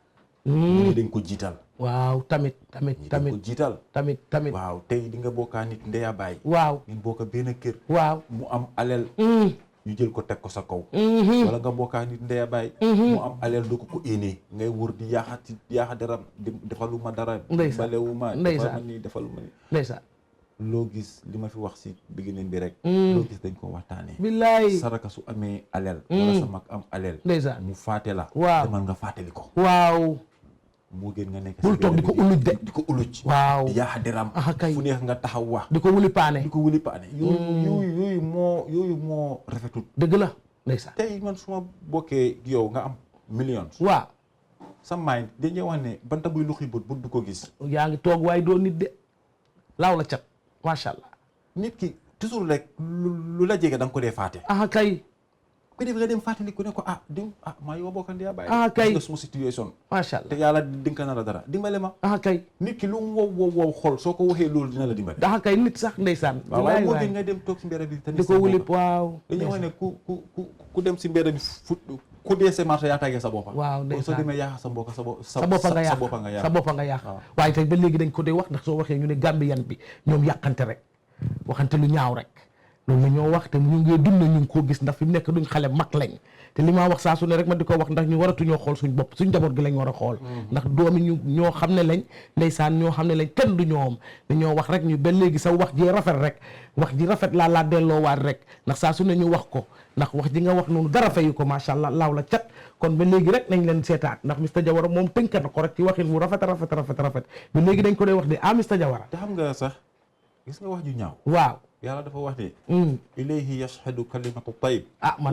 ñu dañ ko jiital waaw tamit ko jiital tamit waaw tey di nga bokkaa nit ndeya baay waaw ngeen bokka benn kër waaw mu am alel ñu jël ko teg ko sa kaw wala nga bokkaa nit ndeya baay mu am alel du ko éenee ngay wër di yaaxa deram defaluma dara balewuma defaluma nii ndeysaan loo gis li ma fi wax si beginning bi rek loo gis dañ ko waxtaanee billaay saraka su amee alel wala sa mag am alel ndeysaan mu faate la waaw demal nga faateli ko waaw moo gën nga nekk bul toog di ko uluj de di ko uluj waaw di yaaxa deram kay fu neex nga taxaw wax di ko wuli paane yooyu moo rafetul dëgg la ndeysaan tey man su ma bokkee yow nga am millions waaw sa mind dañuy wax ne banta buy luxi bët du ko gis yaa ngi toog waaye doo nit de laaw la cat macha allah nit ki toujours rek lu la jege da nga ko dee faate kay ko def nga dem fàttali ku ne ko diw maa yow bokkandi yaa bàyyi kay nga suma situation macha allah te yàlla dinka na la dara dimbale ma kay nit ki lu mu wow xol soo ko waxee loolu dina la dimbale kay nit sax ndeysaan waaw moo gën nga dem toog si mbedd bi di ko wulip waaw dañuy wax ne ku dem si mbedd bi ku dee sa marché yaa tàggee sa boppa waaw soo demee yaaxa sa mbokk sa boppa nga yàq waaye tey ba léegi dañ ko dee wax ndax soo waxee ñu ne Gambian bi ñoom yàqante rek waxante lu ñaaw rek loolu la ñoo wax te ñu ngi dund ñu ngi koo gis ndax fi mu nekk duñ xale mag lañ te li ma wax saa su ne rek ma di ko wax ndax ñu waratuñoo xool suñ bopp suñ njaboot gi lañ war a xool ndax doomi ñu ñoo xam ne lañ ndeysaan ñoo xam ne lañ kenn du ñoom dañoo wax rek ñu ba léegi sa wax ji rafet rek wax ji rafet laa delloowaat rek ndax saa su ne ñu wax ko ndax wax ji nga wax noonu dara fayu ko macha allah laaw la cat kon ba léegi rek nañ leen seetaat ndax Mr Jawara moom tënk na ko rek ci waxin wu rafet ba léegi dañ ko dee wax de Mr Jawara te xam nga sax gis nga wax ju ñaaw waaw yàlla dafa wax ne ilayhi yashhadu kalimatu tayyib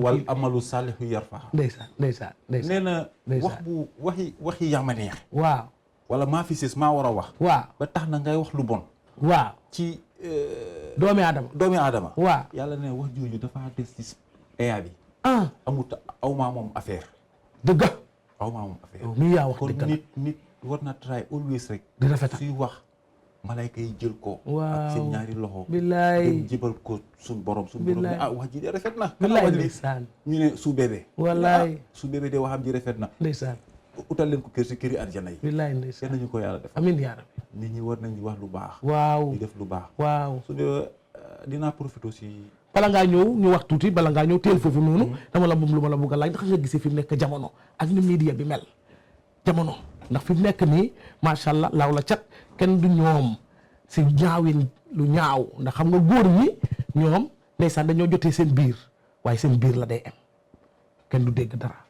wal amalu salihu yarfa ndeysaan nee na wax bu waxi yaa ma neex waaw wala maa fi sis maa war a wax waaw ba tax na ngay wax lu bon waaw ci doomi aadama waaw yàlla ne wax jooju dafa des ci eya bi amut aw maa moom affaire dëgg aw maa moom affaire mi yaa wax kon dëgg nit war na try always rek di rafetal suy wax malayka yi jël ko waaw ak seen ñaari loxo billaay dem jibal ko suñ borom ne wax ji de rafet na billaay ndeysaan ñu ne su bébé wallaay su bébé de waxam ji rafet na ndeysaan utal leen ko kër si këri arjana yi billaay ndeysaan yal nañu ko yàlla def amiin yaa rabbi nit ñi war nañu wax lu baax waaw di def lu baax waaw su dee dinaa profité aussi bala ngaa ñëw ñu wax tuuti bala ngaa ñëw teel foofu noonu dama la lu ma la bëgg a laaj ndax nga gisee fi mu nekk jamono ak ni media bi mel jamono ndax fi mu nekk nii macha allah laaw la cat kenn du ñoom si ñaawin lu ñaaw ndax xam nga góor ñi ñoom ndeysaan dañoo jotee seen biir waaye seen biir la day am kenn du dégg dara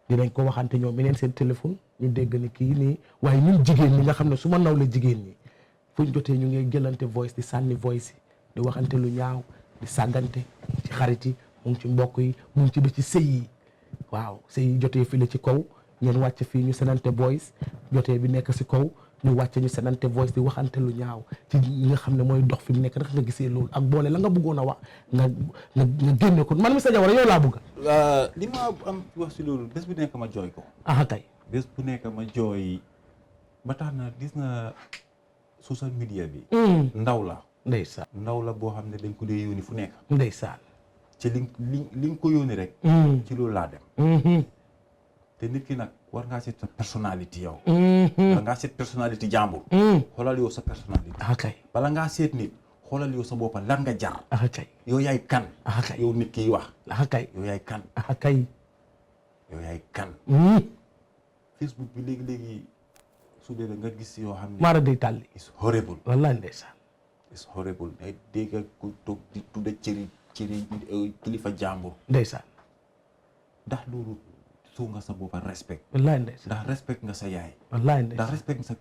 dinañ ko waxante ñoom meneen seen téléphone ñu dégg ni kii nii waaye ñun jigéen ñi nga xam ne su ma naw la jigéen ñi fuñ jotee ñu ngi jëlante voice di sànni voice yi di waxante lu ñaaw di sàggante ci xarit yi mu ngi ci mbokk yi mu ngi ci ba ci sëy yi waaw sëy yi jotee fii la ci kaw ngeen wàcc fii ñu senante voice jotee bi nekk si kaw ñu wàcce ñu senante voice di waxante lu ñaaw ci ñi nga xam ne mooy dox fi mu nekk rek nga gisee loolu ak boole la nga bëggoon a wax nga génne ko man Mr Jawara yow laa bëgg li ma am wax si loolu bés bu nekk ma jooy ko kay bés bu nekk ma jooy ba tax na gis na social media bi ndaw la ndeysaan ndaw la boo xam ne dañ ko dee yónni fu nekk ndeysaan ci li nga ko yónni rek ci loolu laa dem te nit ki nag war ngaa seet sa personnalité yow bala ngaa seet personnalité jàmbur xoolal yow sa personnalité kay bala ngaa seet nit xoolal yow sa boppa lan nga jar kay yow yaay kan kay yow nit kiy wax kay yow yaay kan kay yow yaay kan Facebook bi léegi su dee nga gis yoo xam ne maara day tàlli it's horrible wallaay ndeysaan it's horrible ngay dégg ku toog di tudda cëri kilifa jàmbur ndeysaan ndax loolu suu nga sa boppa respect wallaay ndeysaan ndax respect nga sa yaay wallaay ndax ndeysaan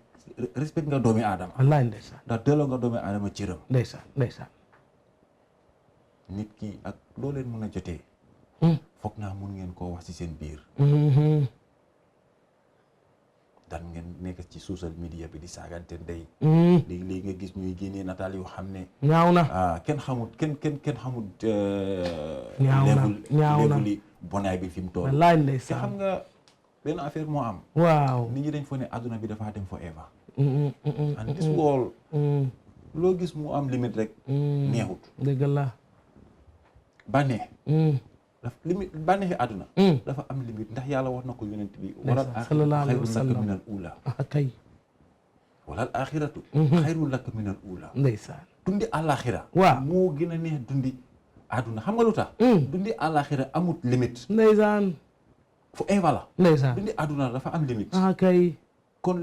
respect nga doomi aadama wallaay ndeysaan ndax delloo nga doomi aadama cëram ndeysaan nit ki ak loo leen mën a jotee foog naa mun ngeen koo wax ci seen biir dan ngeen nekk ci social media bi di saagante ndey léegi nga gis ñuy génnee nataal yoo xam ne ñaaw na kenn xamut kenn xamut ñaaw na li bonaay bi fi mu toll wallaay te ndeysaan xam nga benn affaire moo am waaw nit ñi dañ fo ne àdduna bi dafa dem forever and this world loo gis mu am limite rek neexut dëgg la bànneex limite bànneexi àdduna dafa am limite ndax yàlla wax na ko yonent bi walal axiratu xayrun laka minal uula kay walal axiratu xayrun laka minal uula ndeysaan dundi àllaaxira waaw moo gën a neex dundi àdduna xam nga lu tax dundi àllaaxira amut limite ndeysaan forever la ndeysaan dundi àdduna dafa am limite kay kon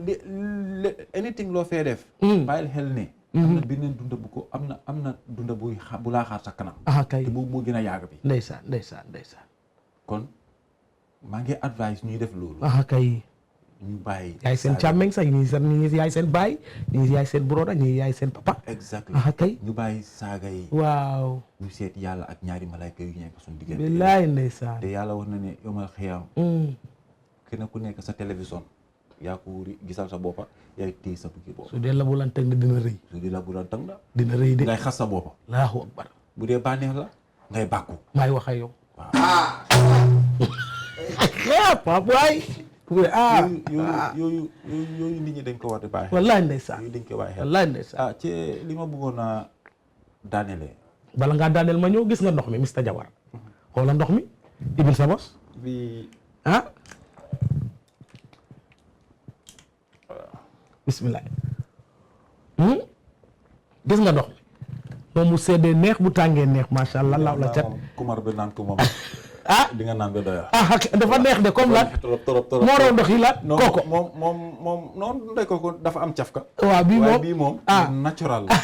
anything loo fee def bàyyil xel ne am na beneen dunda bu ko am na dunda bu laa xaar sa kanam kay te boobu moo gën a yàgg bi ndeysaan kon maa ngi advice ñuy def loolu kay ñu bàyyi yaay seen càmmeñ sax ñi yaay seen baay ñi yaay seen broda ñi yaay seen papa exactement kay ñu bàyyi saaga yi waaw ñu seet yàlla ak ñaari malayka yu nekk suñu diggante billaay ndeysaan te yàlla wax na ne yomal xiyaam kenn ku nekk sa télévision yaa ko gisal sa boppa yaay téye sa buggi boppa su dee la bu lan teg na dina rëy su dee la bu lan teg na dina rëy de ngay xas sa boppa allahu akbar bu dee bànneex la ngay bàkku maay wax ak yow waaw Pape waay. yooyu nit ñi dañ ko war di bàyyi. wallaay ndeysaan yooyu dañ ko bàyyi xel. wallaay ndeysaan. ci li ma bëggoon a daanelee. bala ngaa daaneel ma ñëw gis nga ndox mi Mr Jawara. xoola ndox mi ibil sa bos. bi bismillah. gis nga ndox mi moom mu seddee neex bu tàngee neex macha allah laaw la cat. kumar bi naan ko moom. di nga naan ba doyal. dafa neex de comme lan. trop moo doon ndox yi lan. kooko moom noonu ndey kooko dafa am cafka. waaw bii moom natural la.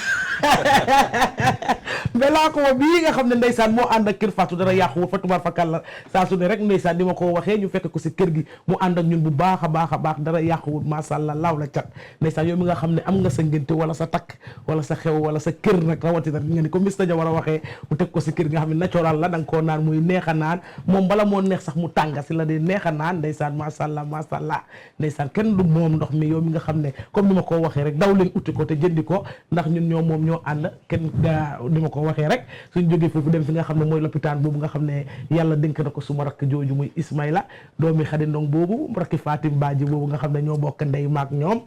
melaa ko bii nga xam ne ndeysaan moo ànd ak kër Fatou dara yàquwul fa tubaar fakal la saa su ne rek ndeysaan ni ma ko waxee ñu fekk ko si kër gi mu ànd ak ñun bu baax a baax dara yàquwul masha Allah laaw la cat ndeysaan yow mi nga xam ne am nga sa ngénte wala sa takk wala sa xew wala sa kër nag rawatina nga ni ko Mr Jawara waxee mu teg ko si kër gi nga xam ne natural la da nga koo naan muy neex a naan moom bala moo neex sax mu tànga si la dee neex a naan ndeysaan masha Allah ndeysaan kenn du moom ndox mi yow mi nga xam ne comme ni ma ko waxee rek daw leen uti ko te jëndi ko ndax ñun ñoo moom ñoo ànd kenn ni ma ko waxee rek suñ jógee foofu dem fi nga xam ne mooy lopitaan boobu nga xam ne yàlla dénk na ko suma rakk jooju muy Ismaïla doomi Xadi Ndong boobu rakki Fatim Badji boobu nga xam ne ñoo bokk ndey maak ñoom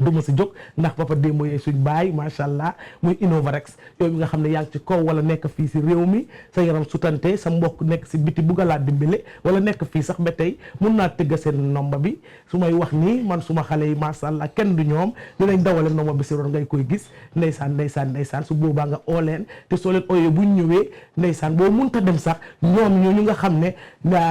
du ma si jóg ndax papa démb yee suñ baay macha allah muy Innovarex yow mi nga xam ne yaa ngi ci kaw wala nekk fii si réew mi sa yaram sutante sa mbokk nekk si biti bugga laa dimbale wala nekk fii sax ba tey mun naa tëgga seen nomba bi su may wax nii man suma xale yi macha allah kenn du ñoom dinañ dawale nomba bi si roon ngay koy gis ndeysaan su boobaa nga oo leen te soo leen ooyee buñ ñëwee ndeysaan boo munta dem sax ñoom ñooñu nga xam ne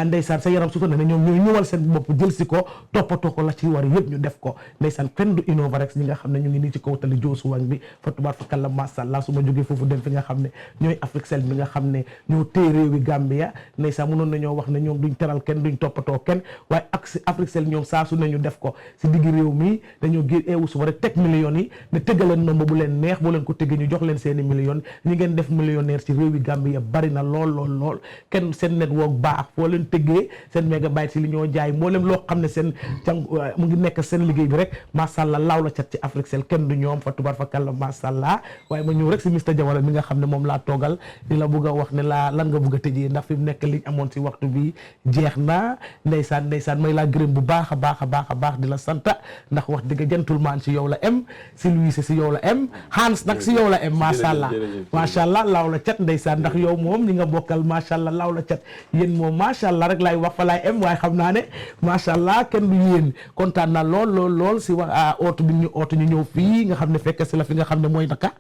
ndeysaan sa yaram sutante ne ñoom ñooy ñëwal seen bopp jël si ko toppatoo ko la ci war yëpp ñu def ko ndeysaan kenn du Innovarex ñi nga xam ne ñu ngi nii ci kaw tali joosu wañ bi fa tubaar fa kàlla masha Allah su ma jógee foofu dem fi nga xam ne ñooy Africell mi nga xam ne ñoo téye réew wi Gambia ndeysaan mënoon nañoo wax ne ñoom duñ teral kenn duñ toppatoo kenn waaye ak si Africell ñoom saa su ne ñu def ko si diggi réew mi dañoo génn eewu suba rek teg millions yi ne tëggaleen nomba bu leen neex boo leen ko tëggee ñu jox leen seeni millions ñi ngeen def millionnaire ci réew wi Gambia bari na lool kenn seen network baax foo leen tëggee seen mégabyte si li ñoo jaay mboolem loo xam ne seen jàng mu ngi nekk seen liggéey bi rek masha Allah laaw la cat ci Africell kenn du ñoom fa tubaar fa kàlla masha Allah waaye ma ñëw rek si Mr Jawara mi nga xam ne moom laa toogal di la bëgg a wax ne la lan nga bëgg a tëjee ndax fi mu nekk liñ amoon si waxtu bi jeex na ndeysaan may laa gërëm bu baax a baax di la sant ndax wax dëgg gentleman si yow la em si Louis si yow la em Hans nag si yow la em masha Allah laaw la cat ndeysaan ndax yow moom ñi nga bokkal masha Allah laaw la cat yéen moom masha Allah rek laay wax fa laay em waaye xam naa ne masha Allah kenn du yéen kontaan na lool si wax ootu bi ñu ootu ñu ñëw fii nga xam ne fekk si la fi nga xam ne mooy naka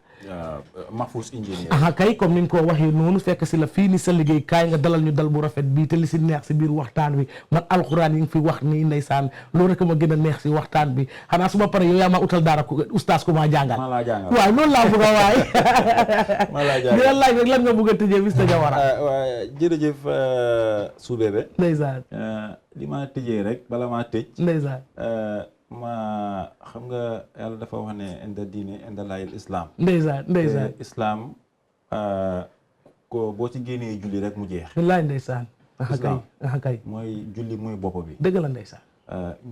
Mahfouz Engineer kay comme ni nga ko waxee noonu fekk si la fii ni sa liggéey kaay nga dalal ñu dal bu rafet bii te li si neex si biir waxtaan wi man alxuraan yi nga fi wax nii ndeysaan loolu rek ma gën a neex si waxtaan bi xanaa su ma pare yow yaa ma utal daara oustaz ku ma jàngal waaw loolu laa bëgg a waay di la laaj rek lan nga bëgg a tëjee Mr Jawara jërëjëf Soubébé ndeysaan li ma tëjee rek bala maa tëj ndeysaan ma xam nga yàlla dafa wax ne inda diine inda laayil islam ndeysaan islam ko boo ci génnee julli rek mu jeex wallaay ndeysaan kay mooy julli mooy bopp bi dëgg la ndeysaan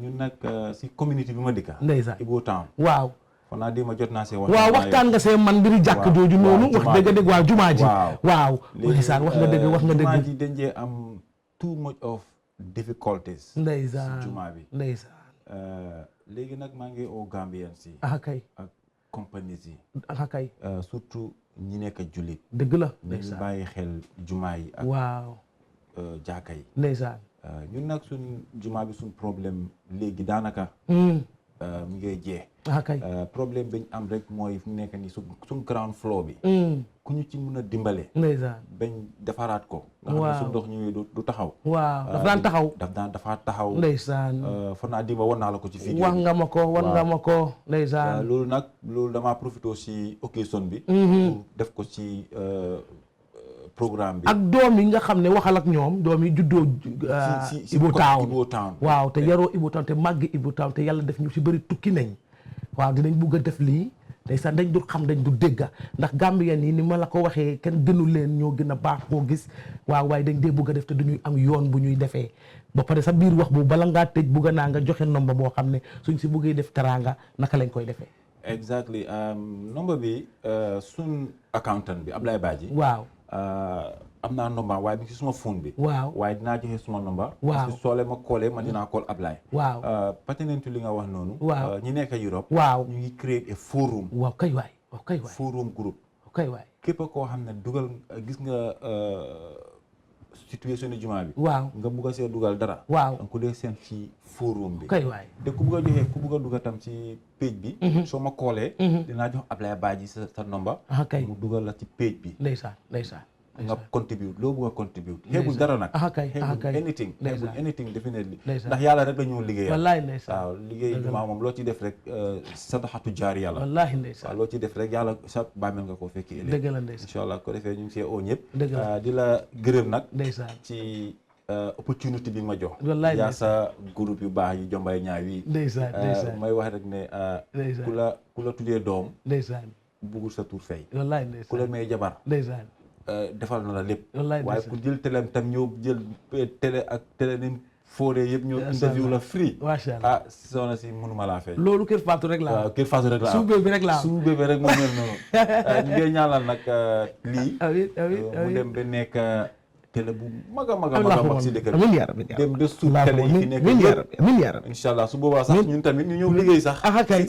ñun nag si communauté bi ma dëkka ndeysaan Ibo Town waaw kon naa ma jot naa see waaw waxtaan nga see man mbiri jàkk jooju noonu wax dëgg waaw jumaa ji waaw ndeysaan wax nga dëgg jumaa ji dañ jee am too much of difficulties ndeysaan jumaa bi ndeysaan léegi nag maa ngi au Gambien si kay ak compagnie yi kay surtout ñi nekk jullit dëgg la nañu bàyyi xel jumaa yi ak waaw jàkka yi ndeysaan ñun nag suñ jumaa bi suñ problème léegi daanaka mu ngay jee kay problème bi ñu am rek mooy fu mu nekk nii suñ ground floor bi ku ñu ci mën a dimbale ndeysaan bañ defaraat ko nga xam ne su ndox ñëwee du taxaw waaw dafa taxaw ndeysaan fa naa dimba wan naa la ko ci vidéo wax nga ma ko ndeysaan loolu damaa profité si occasion bi pour def ko ci programme bi ak doom yi nga xam ne waxal ak ñoom doom yi juddoo Ibo Town waaw te yaroo Ibo Town te màgg Ibo Town te yàlla def ñu si bëri tukki nañ waaw dinañ bugg a def lii ndeysaan dañ dul xam dañ du dégga ndax Gambien yi ni ma la ko waxee kenn gënu leen ñoo gën a baax koo gis waaw waaye dañ dee bugg a def te duñuy am yoon bu ñuy defee ba pare sa biir wax bu bala ngaa tëj bugga naa nga joxe nomba boo xam ne suñ si buggee def teraanga naka lañ koy defee exactly nomba bi suñ accountant bi Ablaye Badji waaw am naa nomba waaye bi ci suma phone bi. waaw waaye dinaa joxe suma nomba. waaw parce que soo leen ma koolee ma dinaa call Ablaye. waaw pertinent li nga wax noonu. waaw ñi nekk Europe. waaw ñu ngi create a forum. waaw kay waay waaw kay waay forum group. kay waay képp koo xam ne dugal gis nga situation ni jumaa bi. waaw nga bugg a see dugal dara. waaw donc ku dee seen ci forum bi. kay waay te ku bugg a joxe ku bugg a dugal tam ci page bi. soo ma koolee. dinaa jox Ablaye Badji sa nomba. kay mu dugal la ci page bi. ndeysaan nga contribute loo bëgg a contribute xeebul dara nag xeebul anything xeebul anything definitely ndax yàlla rek la ñu liggéeyal wallaay ndeysaan waaw liggéey jumaa moom loo ci def rek sadaxatu jaari yàlla wallaahi ndeysaan waaw loo ci def rek yàlla sa bàmmeel nga koo fekki ëllëg dëgg la ndeysaan incha allah ko defee ñu ngi see oo ñëpp dëgg la di la gërëm nag ndeysaan ci opportunité bi ma jox wallaay yaa sa groupe yu baax yi Jombay Ñaaw yi ndeysaan may wax rek ne ku la tuddee doom ndeysaan bugul sa tur fay wallaay ndeysaan ku la may jabar ndeysaan defal na la lépp waaye ku jël télé tam ñëw jël télé ak télé ni fooree yëpp ñëw interview la free macha allah soxna si mënuma laa fay loolu Kër Fatou rek la waaw Kër Fatou rek la suuf bébé rek la suuf bébé rek moo mel noonu ñu ngi ñaanal nag lii mu dem ba nekk télé bu mag a mag si dëkk bi dem de suuf télé yi fi nekk yëpp incha allah su boobaa sax ñun tamit ñu ñëw liggéey sax kay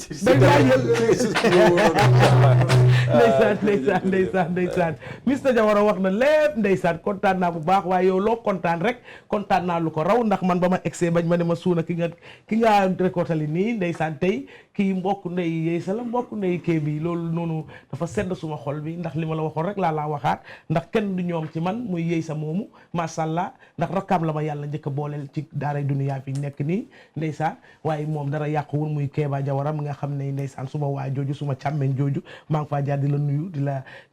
ndeysaan Mr Jawara wax na lépp ndeysaan kontaan naa bu baax waaye yow loo kontaan rek kontaan naa lu ko raw ndax man ba ma egsee bañ ma ne ma suuna ki nga récoltali nii ndeysaan tey kii mbokk ndey yéy sa la mbokk ndey kii bi loolu noonu dafa sedd suma xol bi ndax li ma la waxoon rek laa waxaat ndax kenn du ñoom ci man muy yéy sa moomu masha Allah ndax rakkaam la ma yàlla njëkk a booleel ci daaray duniyaa fi nekk nii ndeysaan waaye moom dara yàquwul muy Kéba Jawara mi nga xam ne ndeysaan suma waa jooju suma càmmeñ jooju maa ngi faa jaar di la nuyu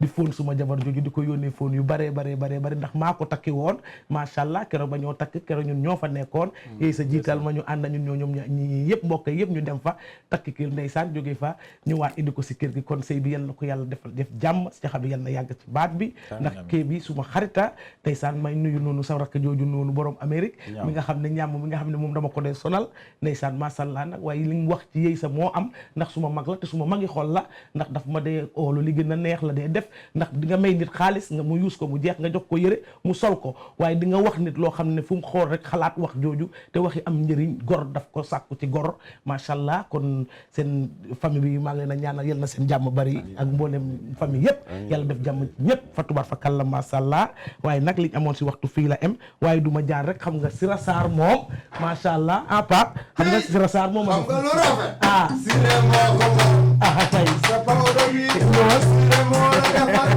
di fóon suma jabar jooju di ko yónnee fóon yu bare ndax maa ko takki woon masha Allah keroog ba ñoo takk keroog ñun ñoo fa nekkoon yéy sa jiital ma ñu ànd ñun ñoo ñoom ñi yëpp mbokk yëpp ñu dem fa takki kër ndeysaan jóge fa ñëwaat indi ko si kër gi kon sëy bi yal na ko yàlla def jàmm ci xam ne yal na yàgg ci baat bi ndax kii bi suma xarita ndeysaan may nuyu noonu sa rakk jooju noonu borom Amérique mi nga xam ne ñàmm mi nga xam ne moom dama ko dee sonal ndeysaan masha Allah nag waaye li mu wax ci yéy sa moo am ndax suma mag la te suma magi xol la ndax daf ma dee oolu li gën a neex la dee def ndax di nga may nit xaalis nga mu yuus ko mu jeex nga jox ko yëre mu sol ko waaye di nga wax nit loo xam ne fu mu xool rek xalaat wax jooju te waxi am njëriñ gor daf ko sàkku ci gor masha Allah kon seen famille bi maa ngi leen a ñaanal yal na seen jàmm bari ak mboolem famille yëpp yàlla def jàmm ñëpp fa tubaar fa kàlla masha Allah waaye nag liñ amoon si waxtu fii la em waaye du ma jaar rek xam nga Sira Sarr moom masha Allah Pape xam nga Sira Sarr moom xam nga lu rafet Siré moo ko moom tey sa pawdo bi Siré moo la defal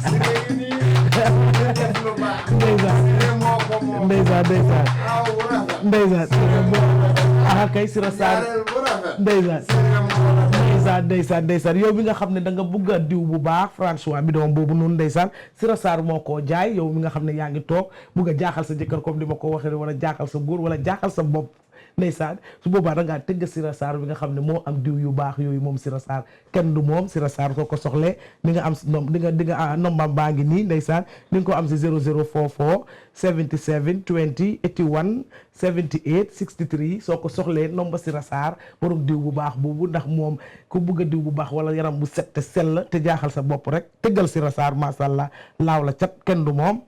Siré yi nii def lu baax Siré moo ko moom ndeysaan aw bu rafet ndeysaan kay Sira Sarr ndeysaan yow mi nga xam ne da nga bëgg a diw bu baax François bi doom boobu noonu ndeysaan Sira Sarr moo koo jaay yow mi nga xam ne yaa ngi toog bëgg a jaaxal sa jëkkër comme di ma ko waxee wala jaaxal sa góor wala jaaxal sa bopp ndeysaan su boobaa da ngaa tëgg Sira Sarr bi nga xam ne moo am diw yu baax yooyu moom Sira Sarr kenn du moom Sira Sarr soo ko soxlee di nga am di nga nombam baa ngi nii ndeysaan di nga ko am si 0044 77 20 81 78 63 soo ko soxlee nomba Sira Sarr borom diw bu baax boobu ndax moom ku bëgg a diw bu baax wala yaram bu set te sell te jaaxal sa bopp rek tëggal Sira Sarr masha Allah laaw la cat kenn du moom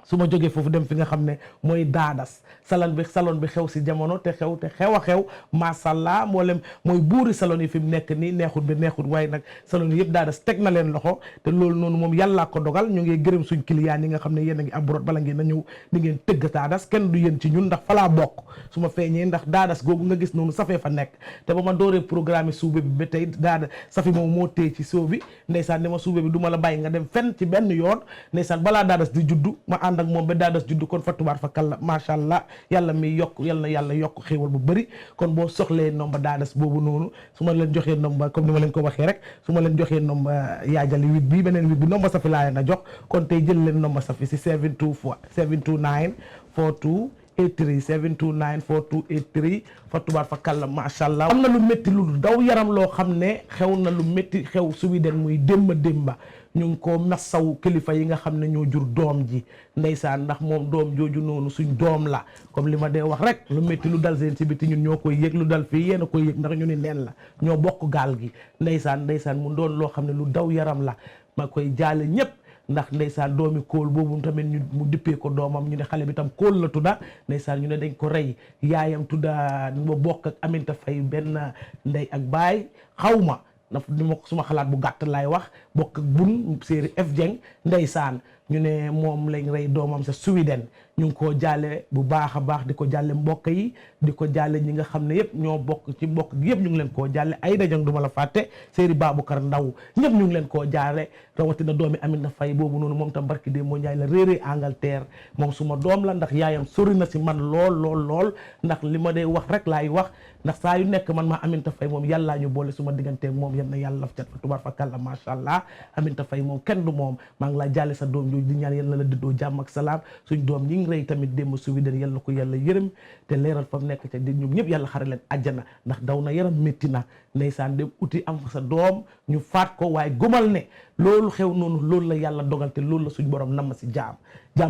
su ma jógee foofu dem fi nga xam ne mooy daadas salon bi xew si jamono te xew a xew masha Allah mboolem mooy buuri salon yi fi mu nekk nii neexut waaye nag salon yi yëpp daadas teg na leen loxo te loolu noonu moom yàllaa ko dogal ñu ngi gërëm suñ client yi nga xam ne yéen a ngi abroad bala ngeen a ñëw di ngeen tëgg daadas kenn du yéen ci ñun ndax falaa bokk su ma feeñee ndax daadas googu nga gis noonu safee fa nekk te ba ma dooree programme suube bi ba tey daada safi moom moo téye ci soo bi ndeysaan ne ma suube bi du ma la bàyyi nga dem fenn ci benn yoon ndeysaan balaa daadas di juddu ma ànd ak moom ba daadas juddu kon fa tubaar fa kàlla masha Allah yàlla mi yokk yàlla yokk xéewal bu bëri kon boo soxlee nomba daadas boobu noonu su ma leen joxee nomba comme ni ma leen ko waxee rek su ma leen joxee nomba yaajali 8 bi beneen 8 bi nomba safi laa leen a jox kon tey jël leen nomba safi si 729 42 83 729 4283 fa tubaar fa kàlla masha Allah am na lu métti lu daw yaram loo xam ne xew na lu métti xew Sweden muy démba ñu ngi ko masaw kilifa yi nga xam ne ñoo jur doom ji ndeysaan ndax moom doom jooju noonu suñ doom la comme li ma dee wax rek lu métti lu dal seen ci biti ñun ñoo koy yëg lu dal fii yéen a koy yëg ndax ñu ni neen la ñoo bokk gaal gi ndeysaan mu doon loo xam ne lu daw yaram la ma koy jaale ñëpp ndax ndeysaan doomi Kool boobu tamit ñu mu dippee ko doomam ñu ne xale bi tam Kool la tudda ndeysaan ñu ne dañ ko rey yaayam tudda ma bokk ak Aminta Faye benn ndey ak baay xawma na ni ma suma xalaat bu gàtt laay wax bokk ak bun séeri F Dieng ndeysaan ñu ne moom lañ rey doomam sa Sweden ñu ngi koo jaale bu baax a baax di ko jaale mbokk yi di ko jaale ñi nga xam ne yëpp ñoo bokk ci mbokk gi yëpp ñu ngi leen koo jaale ay dajang du ma la fàtte séeri Baboucar Ndaw ñëpp ñu ngi leen koo jaale rawatina doomi Amina Faye boobu noonu moom tam barki dee moo njaay la réeree Angleterre moom suma doom la ndax yaayam sori na si man lool ndax li ma dee wax rek laay wax ndax saa yu nekk man maa Aminta Faye moom yàllaa ñu boole suma digganteeg moom yal na yàlla laf cat fa tubaar fa kàlla macha allah Aminta Faye moom kenn du moom maa ngi laa jaale sa doom jooju di ñaan yal na la dëddoo jàmm ak salaam suñ doom ñi ngi rey tamit démb su widen yal na ko yàlla yërëm te leeral fa mu nekk ca di ñoom ñëpp yàlla xare leen àjjana ndax daw na yaram métti na ndeysaan dem uti am fa sa doom ñu faat ko waaye gomal ne loolu xew noonu loolu la yàlla dogal te loolu la suñ borom nam si jaam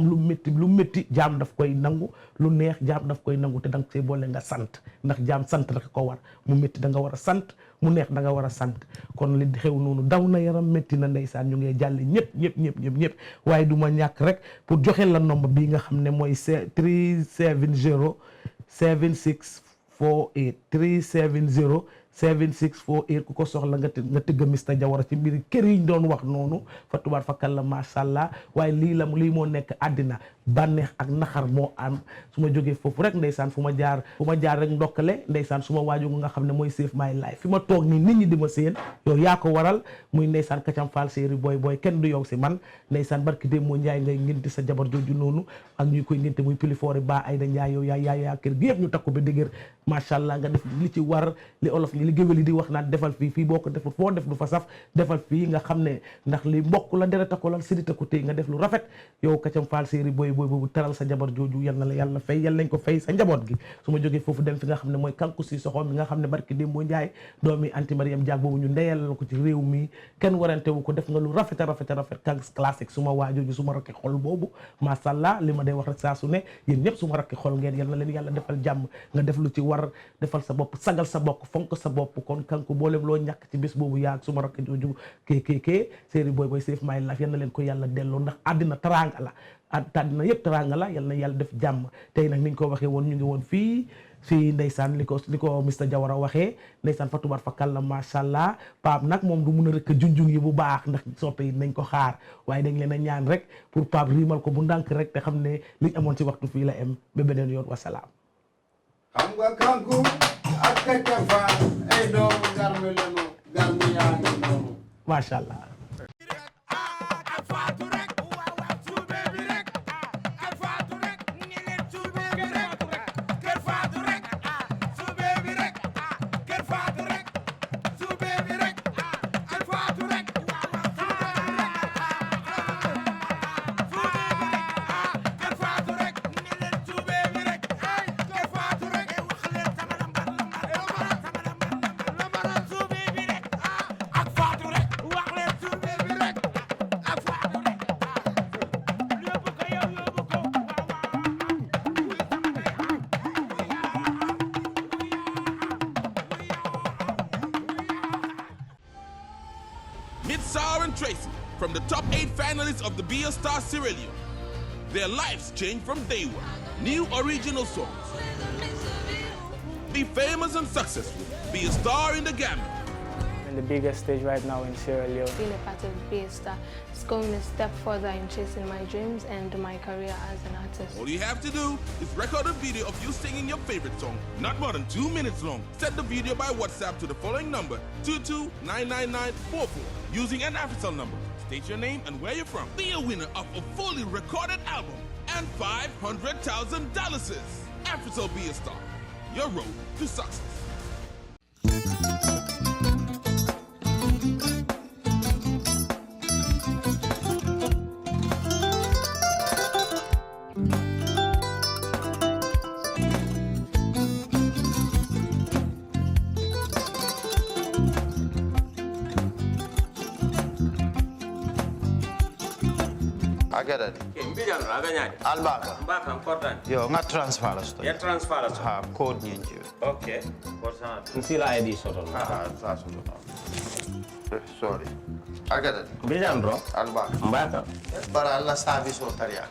lu métti jaam daf koy nangu lu neex jaam daf koy nangu te danga see boole nga sant ndax jaam sant rek ko war mu métti da nga war a sant mu neex da nga war a sant kon li xew noonu daw na yaram métti na ndeysaan ñu ngi jàlle ñëpp waaye du ma ñàkk rek pour joxe la nombre bii nga xam ne mooy 370 7648 370 7648 ku ko soxla nga tëgg Mr Jawara ci mbiri kër yi ñu doon wax noonu fa tubaar fa kàlla macha allah waaye lii moo nekk àddina bànneex ak naxar moo am su ma jógee foofu rek ndeysaan fu ma jaar rek ndokkale ndeysaan su ma waaju nga xam ne mooy Save My Life fi ma toog nii nit ñi di ma séen yow yaa ko waral muy ndeysaan Kacam Fall séeri booy kenn du yow si man ndeysaan barki dé moo njaay ngay ngénte sa jabar jooju noonu ak ñuy koy ngénte muy pilifoori ba Ayda Njaay yow yaa kër gi yëpp ñu takku ba dëgër macha allah nga def li ci war li olof li géwél yi di wax naan defal fii boo ko deful foo def du fa saf defal fii nga xam ne ndax li mbokk la dereta ko lal sirita ko tey nga def lu rafet yow Kacam Fall séeri booy boobu teral sa jabar jooju yal na la yàlla fay yal nañ ko fay sa njaboot gi su ma jógee foofu dem fi nga xam ne mooy kanku si soxoom mi nga xam ne barki dém boo njaay doomi anti Mariam Diak boobu ñu ndeyal la ko ci réew mi kenn warante wu ko def nga lu rafet kanks classique su ma waajooju su ma rakki xol boobu masha Allah li ma day wax rek saa su ne yéen ñëpp su ma rakki xol ngeen yal na leen yàlla defal jàmm nga def lu ci war defal sa bopp sagal sa bopp fonk sa bopp kon kanku boolem loo ñàkk ci bés boobu yaag su ma rakki jooju kee séeri booy Save My Life yal na leen ko yàlla delloo ndax àddina teraanga la àddina yëpp teraanga la yal na yàlla def jàmm tey nag niñ ko waxee woon ñu ngi woon fii ndeysaan li ko Mr Jawara waxee ndeysaan fa tubaar fa kàlla macha allah Pape nag moom du mun a rek junjung yi bu baax ndax soppe yi nañ ko xaar waaye dañ leen a ñaan rek pour Pape riimal ko bu ndànk rek te xam ne liñ amoon ci waxtu fii la am ba beneen yoon wasalaam. xam nga kanku ak Kacam Fall ay doomu garmi lanu garmi yaa ngi noonu macha allah. Meet Sarah and Tracy from the top 8 finalists of the Be a Star Sierra Leone. Their lives changed from day one. New original songs. Be famous and successful. Be a star in the Gambia. The biggest stage right now in Sierra Leone. Being a part of Be a Star is going a step further in chasing my dreams and my career as an artist. All you have to do is record a video of you singing your favorite song, not more than 2 minutes long. Send the video by WhatsApp to the following number, 2299944, using an AfriCell number. State your name and where you're from. Be a winner of a fully recorded album and $500,000. AfriCell Be a Star, your road to success. Agada. Mbijan aganya. Albaka. Mbaka important. Yo, nga transfer la sto. Ya transfer la sto. Ha, code nyinji. Okay. Code sana. Nsila ID soto. Ah, sa soto. Sorry. I get it. Bijan bro. Alba. Mbaka. Bara Allah service o tariya.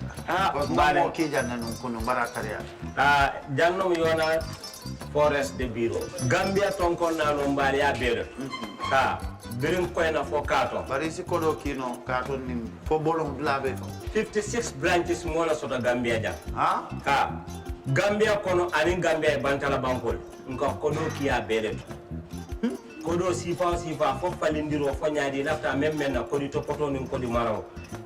Mbare ki janna nun kunu bara tariya. Jannom yona forest de biro. Gambia tonkon na no mbari ya bere. Birim koyna fo kato. Bari si kodo kino kato nim fo bolong labe to. 56 branches mola sota Gambia jam. Gambia kono ani Gambia bantala bankol. Nko kono kiya bere to. Kodo sifa fo falindiro fo nyaadi lafta même na kodi to poto nin kodi maraw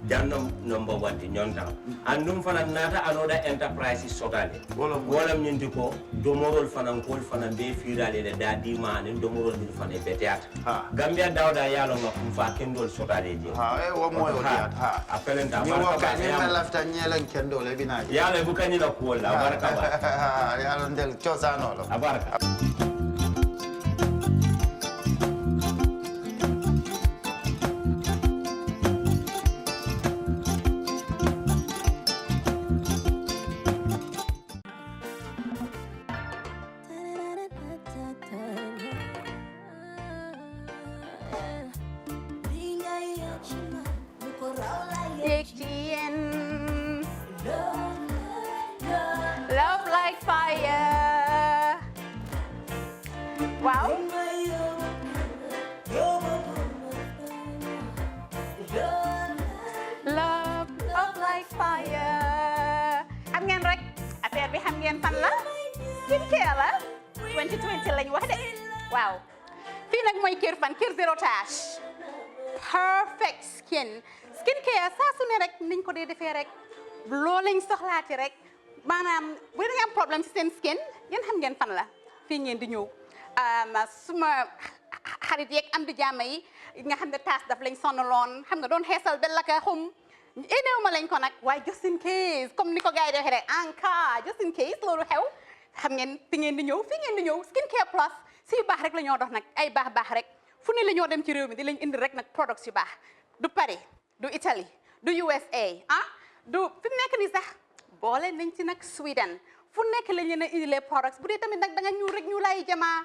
jannam number 1 di nyonta andum fana nata anoda enterprise sotale wala nyindi ko domorol fana kol fana be firale de dadi ma nin domorol din fana be teat Gambia dawda yalo ngam fa kendol sotale je wo moy o diat apelenta baraka ni ma lafta nyelen kendol e binaji yalo bu kanyi la ko la baraka ba yalo ndel ciosano lo baraka Love like fire. Wow. Love like fire. Xam ngeen rek affaire bi xam ngeen fan la skincare la 2020 lañ wax de waaw fii nag mooy kër fan kër Zero Tache perfect skincare saa su ne rek niñ ko dee defee rek loo lañ soxlaati rek maanaam bu ngeen am problème ci seen skin yéen xam ngeen fan la fii ngeen di ñëw suma xarit yeeg am di jàmm yi nga xam ne taas daf lañ sonaloon xam nga doon xeesal bel la ka xum éneew ma lañ ko nag waaye just in case comme ni ko gars yi di waxee rek en cas just in case loolu xew xam ngeen fi ngeen di ñëw skincare plus si yu baax rek la ñoo dox nag ay baax rek fu ne la ñoo dem ci réew mi di lañ indi rek nag products yu baax du Paris du Italie du USA du fi mu nekk nii sax boole nañ ci nag Sweden fu nekk lañ leen a indilee products bu dee tamit nag da nga ñuul rek ñu lay jamaa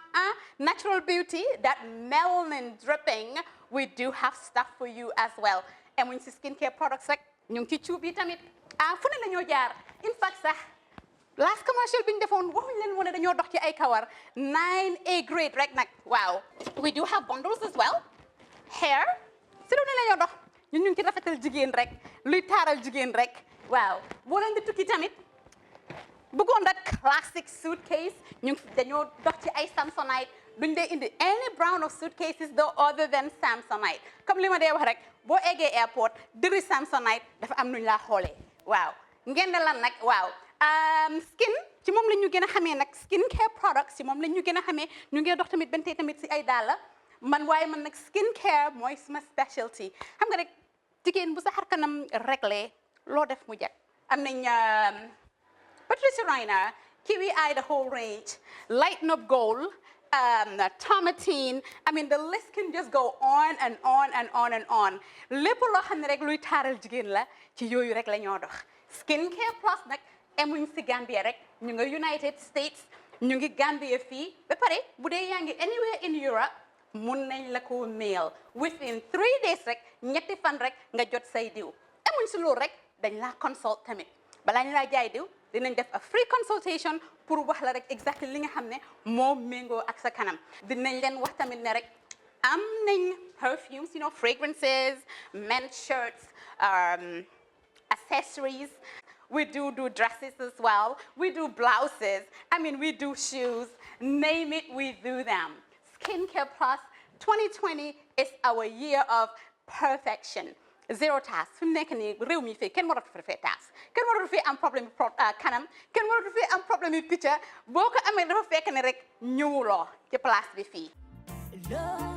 natural beauty that melanin dripping we do have stuff for you as well emuñ si skincare products rek ñu ngi ci cuub yi tamit fu ne la ñoo jaar in fact sax last commercial bi ñu defoon waxuñ leen woon ne dañoo dox ci ay kawar 9A grade rek nag waaw we do have bundles as well hair si lu ne la ñoo dox ñun ñu ngi ci rafetal jigéen rek luy taaral jigéen rek waaw boo leen di tukki tamit bëggoon rek classic suitcase ñu dañoo dox ci ay Samsonite duñ dee indi any brand of suitcases though other than Samsonite comme li ma dee wax rek boo eggee airport dëri Samsonite dafa am nuñ laa xoolee waaw ngeen ne lan nag waaw skin ci moom la ñu gën a xamee nag skincare products ci moom la ñu gën a xamee ñu ngi dox tamit bentey tamit si ay dàlla man waaye man nag skincare mooy suma specialty xam nga rek jigéen bu sa xar kanam réglé loo def mu jag am nañ Patricia Reiner Kiwi Eye the whole range Lighten Up Gold Tomatine I mean the list can just go on and on and on and on lépp loo xam ne rek luy taaral jigéen la ci yooyu rek la ñoo dox skincare plus nag emuñ si Gambia rek ñu ngi United States ñu ngi Gambia fii ba pare bu dee yaa ngi anywhere in Europe mun nañ la ko mail within 3 days rek ñetti fan rek nga jot say diw emuñ si loolu rek dañ laa consult tamit balaa ñu laa jaay diw dinañ def a free consultation pour wax la rek exactly li nga xam ne moo méngoo ak sa kanam dinañ leen wax tamit ne rek am nañ perfumes fragrances men's shirts accessories we do dresses as well we do blouses I mean we do shoes name it we do them Skincare Plus 2020 is our year of perfection Zero Tache fi mu nekk nii réew mi fii kenn waratu fi taas kenn waratu fi am problème kanam kenn waratu fi am problème yu picca boo ko amee dafa fekk ne rek ñëwuloo ci place bi fii